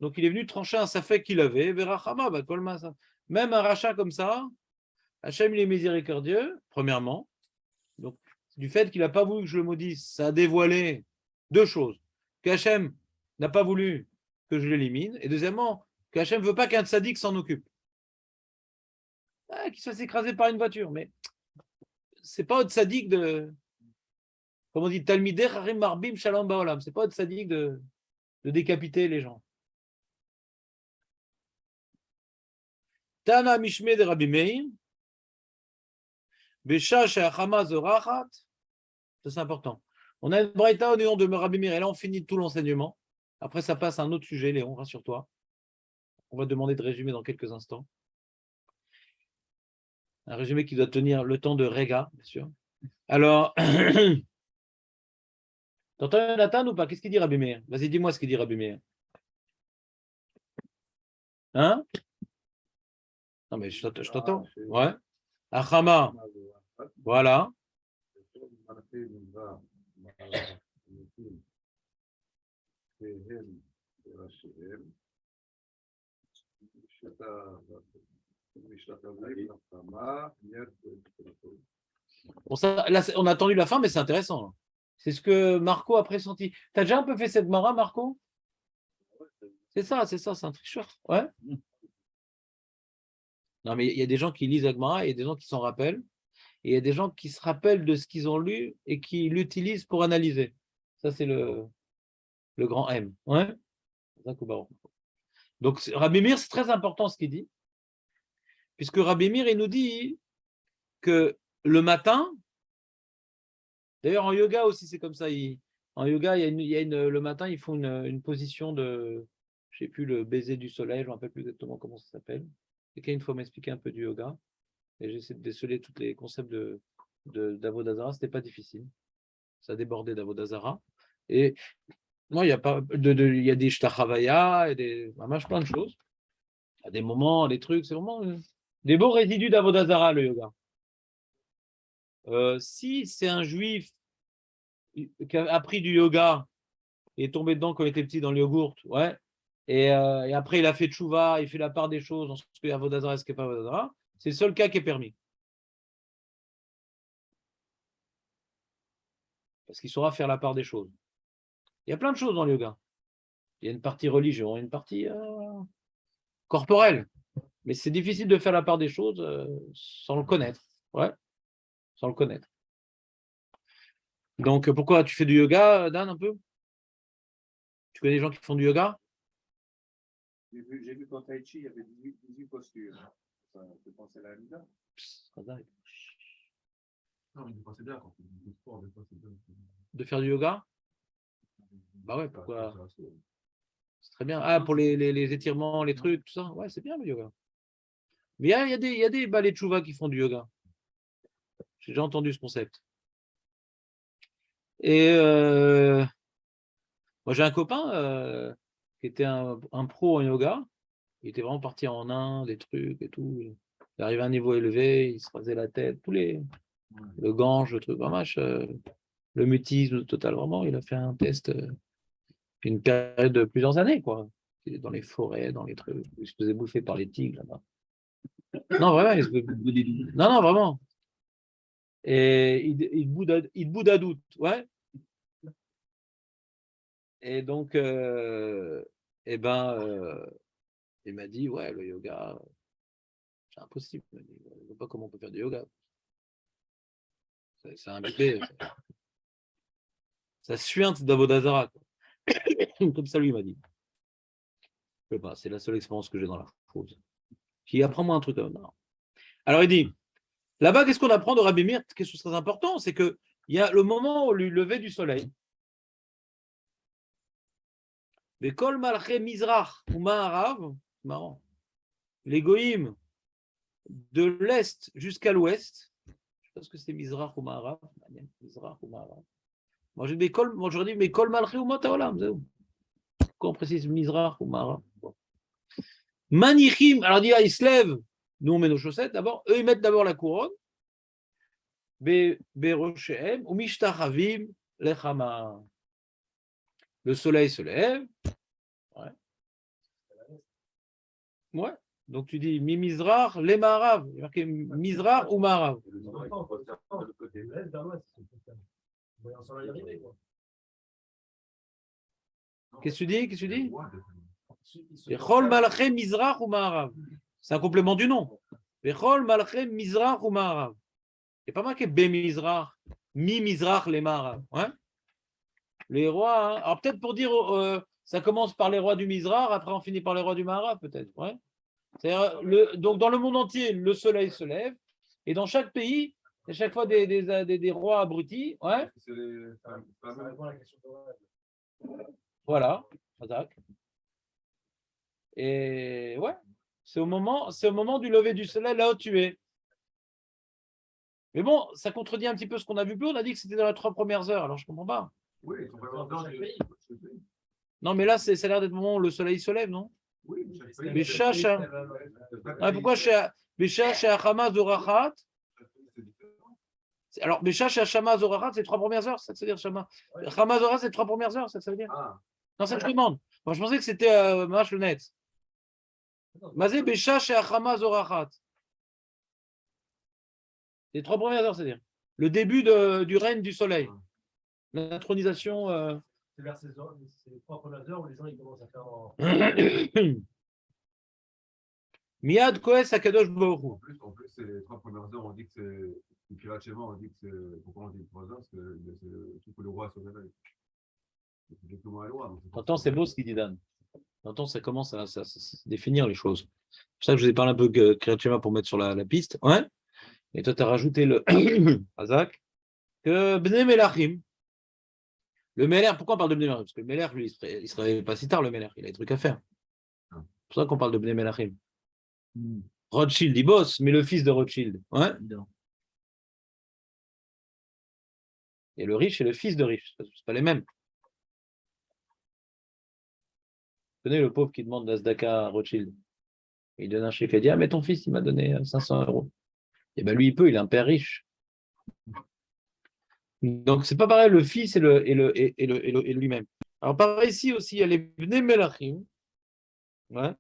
Donc il est venu trancher un safek qu'il avait, Verachama, bah, même un rachat comme ça, Hachem il est miséricordieux, premièrement. Donc du fait qu'il n'a pas voulu que je le maudisse, ça a dévoilé deux choses. Qu'Hachem n'a pas voulu que je l'élimine, et deuxièmement, qu'Hachem ne veut pas qu'un tzaddik s'en occupe. Qu'il se fasse écraser par une voiture, mais c'est pas au tzaddik de, comme on dit, Talmideh Harim Marbim Shalom Baolam, c'est pas au tzaddik de décapiter les gens. Tana Mishme de Rabbi Meir, Besha She'achama Zorachat, ça c'est important. On a une braïta au nom de Rabbi Meir, et là on finit tout l'enseignement. Après ça passe à un autre sujet, Léon, rassure-toi. On va demander de résumer dans quelques instants. Un résumé qui doit tenir le temps de Rega, bien sûr. Alors, t'entends Nathan ou pas? Qu'est-ce qu'il dit Rabbi Meir? Vas-y, dis-moi ce qu'il dit Rabbi Meir. Hein? Non, mais je t'entends. Ouais. Achama. Voilà. Bon, ça, là, on a attendu la fin, mais c'est intéressant. C'est ce que Marco a pressenti. Tu as déjà un peu fait cette mara, Marco? C'est ça, c'est un tricheur. Ouais. Non, mais il y a des gens qui lisent Agmara, il y a des gens qui s'en rappellent, et il y a des gens qui se rappellent de ce qu'ils ont lu et qui l'utilisent pour analyser. Ça, c'est le grand M. Ouais. Donc, Rabbi Meir, c'est très important ce qu'il dit, puisque Rabbi Meir, il nous dit que le matin, d'ailleurs en yoga aussi, c'est comme ça. En yoga, le matin, ils font une position de, je ne sais plus, le baiser du soleil, je ne me rappelle plus exactement comment ça s'appelle. Quelqu'un, une fois, m'expliquer un peu du yoga. Et j'essaie de déceler tous les concepts d'Avodazara. Ce n'était pas difficile. Ça débordait d'Avodazara. Et moi, il y a pas il y a des shtachavaya, et des plein de choses. Il y a des moments, des trucs, c'est vraiment des beaux résidus d'Avodazara, le yoga. Si c'est un juif qui a appris du yoga et est tombé dedans quand il était petit dans le yogourt, ouais, et après il a fait tchouva, il fait la part des choses en ce qui est Avodazara et ce qui n'est pas Avodazara, c'est le seul cas qui est permis. Parce qu'il saura faire la part des choses. Il y a plein de choses dans le yoga. Il y a une partie religieuse, une partie corporelle. Mais c'est difficile de faire la part des choses sans le connaître. Ouais, sans le connaître. Donc, pourquoi tu fais du yoga, Dan, un peu? Tu connais des gens qui font du yoga? J'ai vu qu'en Tai Chi, il y avait 18 postures. Ça peut penser à la Lida. Non, mais c'est bien quand on fait du sport, des fois c'est bien. De faire du yoga? Bah ouais, pourquoi? C'est très bien. Ah, pour les étirements, les trucs, tout ça. Ouais, c'est bien le yoga. Mais il y a des balais de tchouva qui font du yoga. J'ai déjà entendu ce concept. Et moi, j'ai un copain qui était un pro en yoga. Il était vraiment parti en Inde, des trucs et tout. Il arrivait à un niveau élevé, il se rasait la tête, le gange, le truc, vraiment, le mutisme total, vraiment. Il a fait un test une période de plusieurs années, quoi. Dans les forêts, dans les trucs. Il se faisait bouffer par les tigres là-bas. Non, vraiment, il se faisait... Non, vraiment. Et il bouddha doute, ouais. Et donc, il m'a dit, ouais, le yoga, c'est impossible. Je ne vois pas comment on peut faire du yoga. C'est un bébé. Ça suinte d'Avodazara. Comme ça, lui m'a dit. Je sais pas, c'est la seule expérience que j'ai dans la chose. Qui apprend-moi un truc. Non. Alors, il dit, là-bas, qu'est-ce qu'on apprend de Rabbi Meir? Quelque chose de très important, c'est qu'il y a le moment où le lever du soleil. Mais Kol Malché Mizrach ou Maharav, marrant, les goïms de l'est jusqu'à l'ouest, je ne sais pas ce que c'est Mizrach ou Maharav, Mizrach ou Maharav. Moi, j'aurais dit, mais Kol Malché ou Mataolam, c'est où? Pourquoi on précise Mizrach ou Maharav? Manichim, alors il dit, ils se lèvent, nous on met nos chaussettes d'abord, eux ils mettent d'abord la couronne, beroshehem ou mishtachavim lechama. Le soleil se lève. Ouais. Ouais. Donc tu dis mi-mizrach, les marav. Il y a marqué mizrach ou marav. Qu'est-ce que tu dis? Qu'est-ce que tu dis? Bechol malachem mizrach ou marav. C'est un complément du nom. Bechol malachem mizrach ou marav. Il n'y a pas marqué be-mizrach, mi-mizrach les marav. Ouais. Les rois, hein. Alors peut-être pour dire, ça commence par les rois du mizrach, après on finit par les rois du marav, peut-être. Ouais. Donc dans le monde entier, le soleil se lève, et dans chaque pays, il y a chaque fois des rois abrutis. Ouais. Voilà. Et ouais, c'est au moment du lever du soleil, là où tu es. Mais bon, ça contredit un petit peu ce qu'on a vu plus. On a dit que c'était dans les 3 premières heures, alors je ne comprends pas. Oui, non, mais là, ça a l'air d'être le moment où le soleil se lève, non? Oui, pourquoi Bécha chez Hamas de Rachat? Alors, Bécha chez Hamas de Rachat, c'est 3 premières heures, ça veut dire Shama. Hamas de Rachat, c'est 3 premières heures, ça veut dire. Non, ça je demande. Moi, je pensais que c'était Mash le net. Mazé Bécha chez Hamas de Rachat. Les 3 premières heures, c'est-à-dire le début du règne du soleil. L'intronisation. C'est vers ces 3 premières heures où les gens ils commencent à faire. Miad Koes Akadosh Baruch Hu. En plus, c'est les 3 premières heures, on dit que c'est. Puis là, chez moi, on dit que c'est. Pourquoi on dit 3 heures? Parce que tout le roi se réveille. C'est exactement la loi. T'entends, c'est beau ce qu'il dit Dan. T'entends, ça commence à définir les choses. C'est pour ça que je vous ai parlé un peu de Kriyat Shema pour mettre sur la piste. Ouais. Et toi, tu as rajouté le Azak, que Bnei Melachim, le Meler, pourquoi on parle de Bnei Melachim? Parce que le Meler, lui, il ne se réveille pas si tard, le Meler, il a des trucs à faire. C'est pour ça qu'on parle de Bnei Melachim. Rothschild, il bosse, mais le fils de Rothschild. Ouais. Et le riche et le fils de riche, ce pas les mêmes. Vous connaissez le pauvre qui demande d'Asdaka à Rothschild. Il donne un chèque, il dit, ah, mais ton fils, il m'a donné 500 €. Et bien lui, il peut, il est un père riche. Donc, c'est pas pareil, le fils et lui-même. Alors, pareil ici aussi, il y a les Bnei Melachim. Ouais.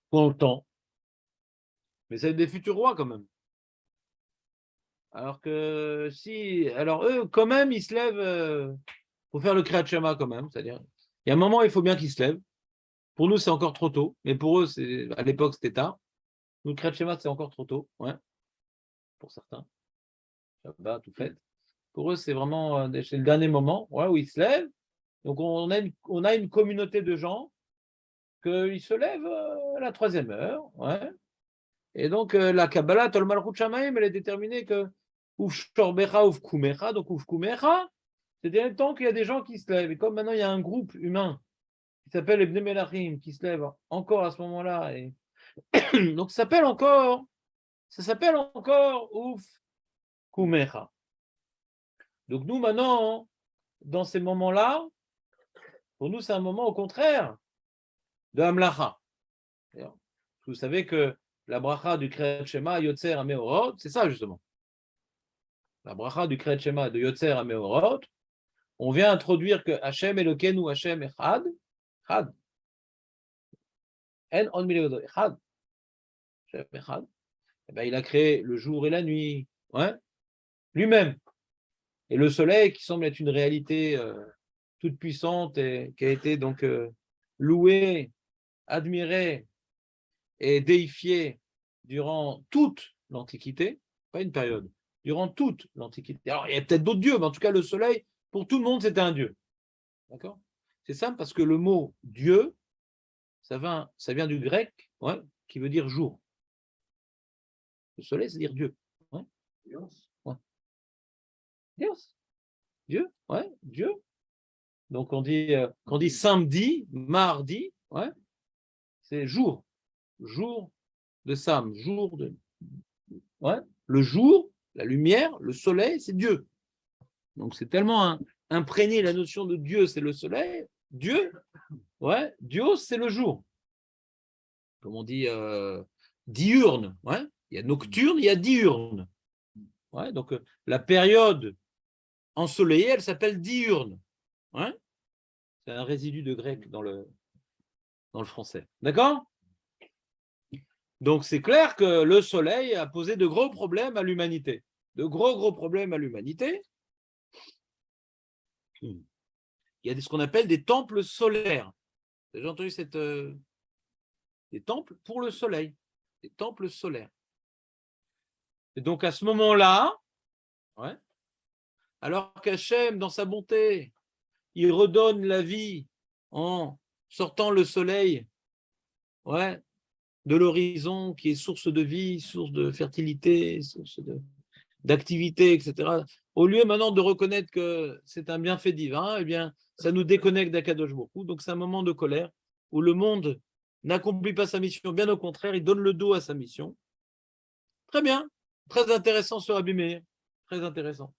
Pour longtemps. Mais c'est des futurs rois quand même. Alors que alors eux, quand même, ils se lèvent pour faire le Kriyat Shema quand même. C'est-à-dire, il y a un moment, il faut bien qu'ils se lèvent. Pour nous, c'est encore trop tôt. Mais pour eux, à l'époque, c'était tard. Nous, le Kriyat Shema, c'est encore trop tôt. Ouais. Pour certains. Shabbat, tout fait. Pour eux, c'est vraiment c'est le dernier moment où ils se lèvent. Donc, on a une communauté de gens qu'ils se lèvent à la 3e heure. Ouais. Et donc, la Kabbalah, Tol Malchut Shamaim, elle est déterminée que Uf Shorbecha, Uf Kumecha, donc Uf Kumecha, c'est-à-dire le temps qu'il y a des gens qui se lèvent. Et comme maintenant, il y a un groupe humain qui s'appelle les Bnei Melachim, qui se lève encore à ce moment-là. Et donc, ça s'appelle encore Uf Kumecha. Donc, nous, maintenant, dans ces moments-là, pour nous, c'est un moment au contraire de Hamlacha. Vous savez que la bracha du Kriyat Shema, Yotzer HaMeorot, c'est ça justement. La bracha du Kriyat Shema de Yotzer HaMeorot, on vient introduire que Hashem Elokeinu Hashem Echad, Echad. En on mileodo, Echad. Hashem Echad. Eh bien, il a créé le jour et la nuit, ouais, lui-même. Et le soleil qui semble être une réalité toute puissante et qui a été donc louée, admirée et déifiée durant toute l'Antiquité, pas une période, durant toute l'Antiquité. Alors, il y a peut-être d'autres dieux, mais en tout cas, le soleil, pour tout le monde, c'était un dieu. D'accord? C'est simple parce que le mot Dieu, ça vient du grec, ouais, qui veut dire jour. Le soleil, c'est dire Dieu. Ouais. Ouais. Dieu, ouais, Dieu. Donc on dit samedi, mardi, ouais, c'est jour de Sam, ouais, le jour, la lumière, le soleil, c'est Dieu. Donc c'est tellement imprégné la notion de Dieu, c'est le soleil, Dieu, ouais, Dios, c'est le jour. Comme on dit diurne, ouais, Il y a nocturne, il y a diurne. Ouais, donc, la période ensoleillée, elle s'appelle diurne. Ouais, c'est un résidu de grec dans le français. D'accord? Donc, c'est clair que le soleil a posé de gros problèmes à l'humanité. De gros problèmes à l'humanité. Il y a ce qu'on appelle des temples solaires. Vous avez déjà entendu des temples pour le soleil, des temples solaires. Et donc à ce moment-là, ouais, alors qu'Hachem, dans sa bonté, il redonne la vie en sortant le soleil, ouais, de l'horizon qui est source de vie, source de fertilité, source d'activité, etc. Au lieu maintenant de reconnaître que c'est un bienfait divin, eh bien, ça nous déconnecte d'Akadosh Baruch Hu. Donc c'est un moment de colère où le monde n'accomplit pas sa mission, bien au contraire, il donne le dos à sa mission. Très bien, très intéressant ce Rabbi Meir, très intéressant.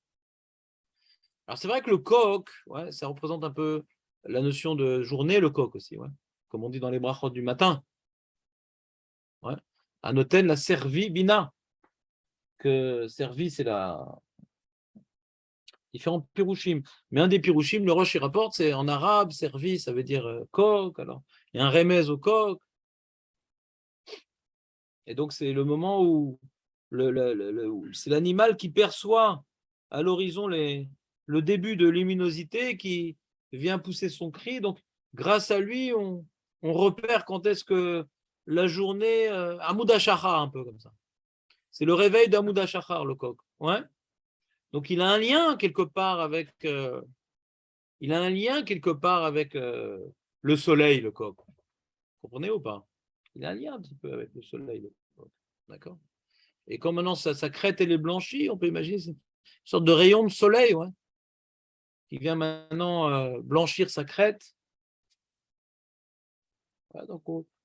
Alors c'est vrai que le coq, ouais, ça représente un peu la notion de journée, le coq aussi, ouais, comme on dit dans les brachot du matin. Ouais. Anoten la servi bina, que servi c'est la différents pirouchim. Mais un des pirouchim, le Roche il rapporte, c'est en arabe, servi, ça veut dire coq. Alors il y a un remez au coq. Et donc c'est le moment où c'est l'animal qui perçoit à l'horizon le début de luminosité qui vient pousser son cri. Donc grâce à lui, on repère quand est-ce que la journée, Hamoud HaShachar, un peu comme ça. C'est le réveil d'Hamoud HaShachar, le coq. Ouais. Donc il a un lien quelque part avec, le soleil, le coq. Vous comprenez ou pas? Il a un lien un petit peu avec le soleil, le coq. D'accord? Et quand maintenant sa crête elle est blanchie, on peut imaginer c'est une sorte de rayon de soleil, ouais, qui vient maintenant blanchir sa crête. Ouais, donc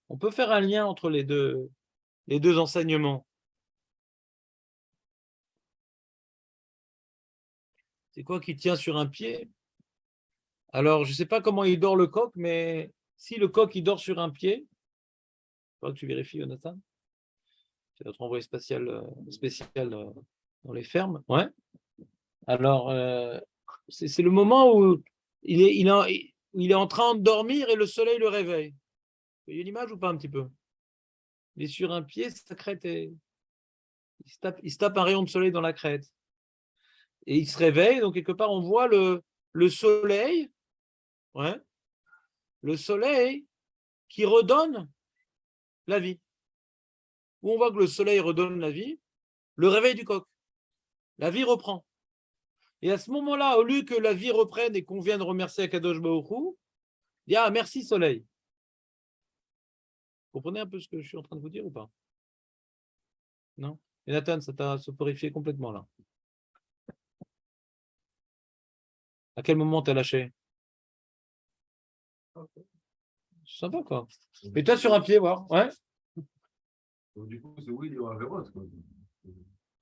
on peut faire un lien entre les deux enseignements. C'est quoi qui tient sur un pied? Alors, je ne sais pas comment il dort le coq, mais si le coq il dort sur un pied, il faudra que tu vérifies, Jonathan. C'est notre envoyé spécial dans les fermes. Ouais. Alors, c'est le moment où il est en train de dormir et le soleil le réveille. Il y a une image ou pas un petit peu? Il est sur un pied, sa crête il se tape un rayon de soleil dans la crête. Et il se réveille, donc quelque part on voit le soleil, ouais, le soleil qui redonne la vie. Où on voit que le soleil redonne la vie, le réveil du coq. La vie reprend. Et à ce moment-là, au lieu que la vie reprenne et qu'on vienne remercier Akadosh Baruch Hu, il dit ah merci soleil. Vous comprenez un peu ce que je suis en train de vous dire ou pas? Non? Et Nathan, ça t'a soporifié complètement là. À quel moment t'as lâché? C'est sympa quoi. Mais toi sur un pied, voir. Ouais. Donc, du coup, c'est oui, il y aura Véros, quoi.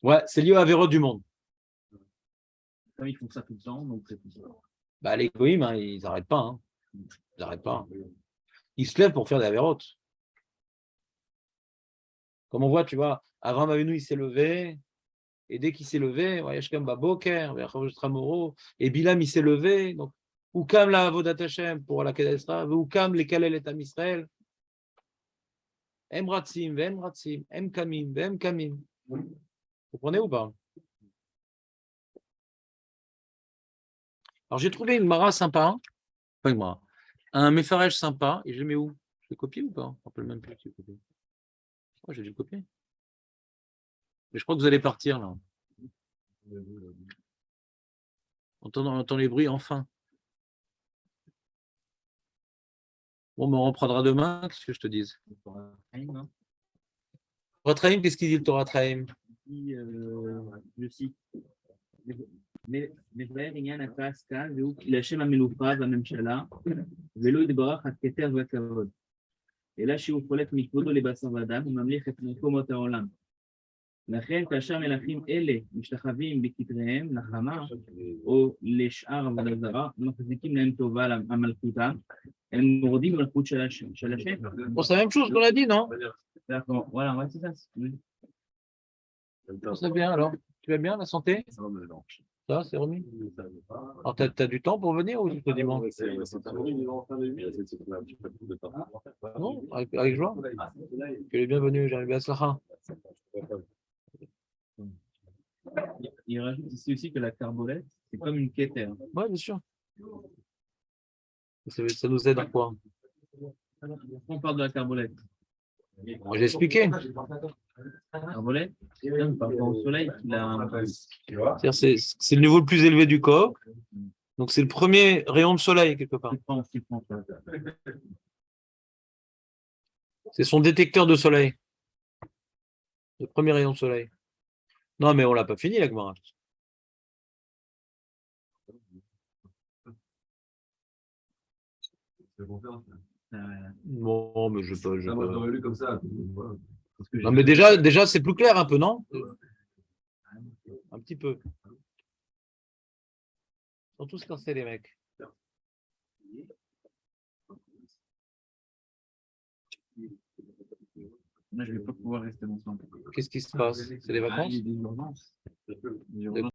Ouais, c'est lié à Avéroth du monde. Comme ils font ça tout le temps, donc c'est tout ça. Bah les goïms, hein, ils n'arrêtent pas. Hein. Ils n'arrêtent pas. Ils se lèvent pour faire des Avéroth. Comme on voit, tu vois, Avram Avinu, il s'est levé. Et dès qu'il s'est levé, et Bilam, il s'est levé. Donc, Oukam la Avodat Hashem pour la Kedesra, Oukam les Kalel et Am Israël. Em Ratzim, Vem Ratzim, Em Kamim, Vem Kamim. Vous comprenez ou pas? Alors, j'ai trouvé une Mara sympa. Pas une Mara. Un Mefarech sympa. Et je le mets où? Je l'ai copié ou pas? Je ne me rappelle même plus si j'ai copié. Oh, j'ai dû le copier. Mais je crois que vous allez partir là. On entend les bruits, enfin. Bon, mais on reprendra demain, qu'est-ce que je te dise? Torah Traim, qu'est-ce qu'il dit le Torah Traim? Je cite. מבאר עניין הכעס כאן, והוא כי להשם המלוכה והממשלה, ולא יתברך עד כתר וכבוד. אלא שהוא חולק מכבודו לבשר ודם, וממליך את מקומות העולם. לכן, כאשר מלכים אלה משתחווים בכתריהם לחמה, או לשאר עבודה זרה, מחזיקים להם טובה המלכותה, הם מורדים מלכות של השם. Bon, c'est la même chose qu'on a dit, non? Voilà, ouais, c'est ça. Ça va bien alors? Tu vas bien, la santé? Ça va, mais non. Ça, c'est remis? Ça va pas. Alors, t'as du temps pour venir ou juste le dimanche? C'est terminé, ils vont en fin de nuit, essayer de se trouver un petit peu plus de temps. Non, avec joie. Tu es bienvenu, Jérémy Aslacha. Il rajoute ici aussi que la carbolette, c'est comme une kéter. Oui, bien sûr. Ça nous aide à quoi? On parle de la carbolette. Moi, j'ai expliqué. Carbolette, c'est comme par rapport au soleil qu'il a. C'est-à-dire, c'est le niveau le plus élevé du corps. Donc, c'est le premier rayon de soleil, quelque part. Tu prends ça. C'est son détecteur de soleil. Le premier rayon de soleil. Non, mais on l'a pas fini, la Gemara. C'est confiance. Bon, mais je peux. Ah, moi, je l'aurais lu comme ça. Voilà. Parce que Non, mais déjà c'est plus clair un peu, non? Un petit peu. Ils sont tous cassés, les mecs. Moi, je ne vais pas pouvoir rester longtemps. Qu'est-ce qui se passe? C'est les vacances? Il y a des urgences. Des urgences.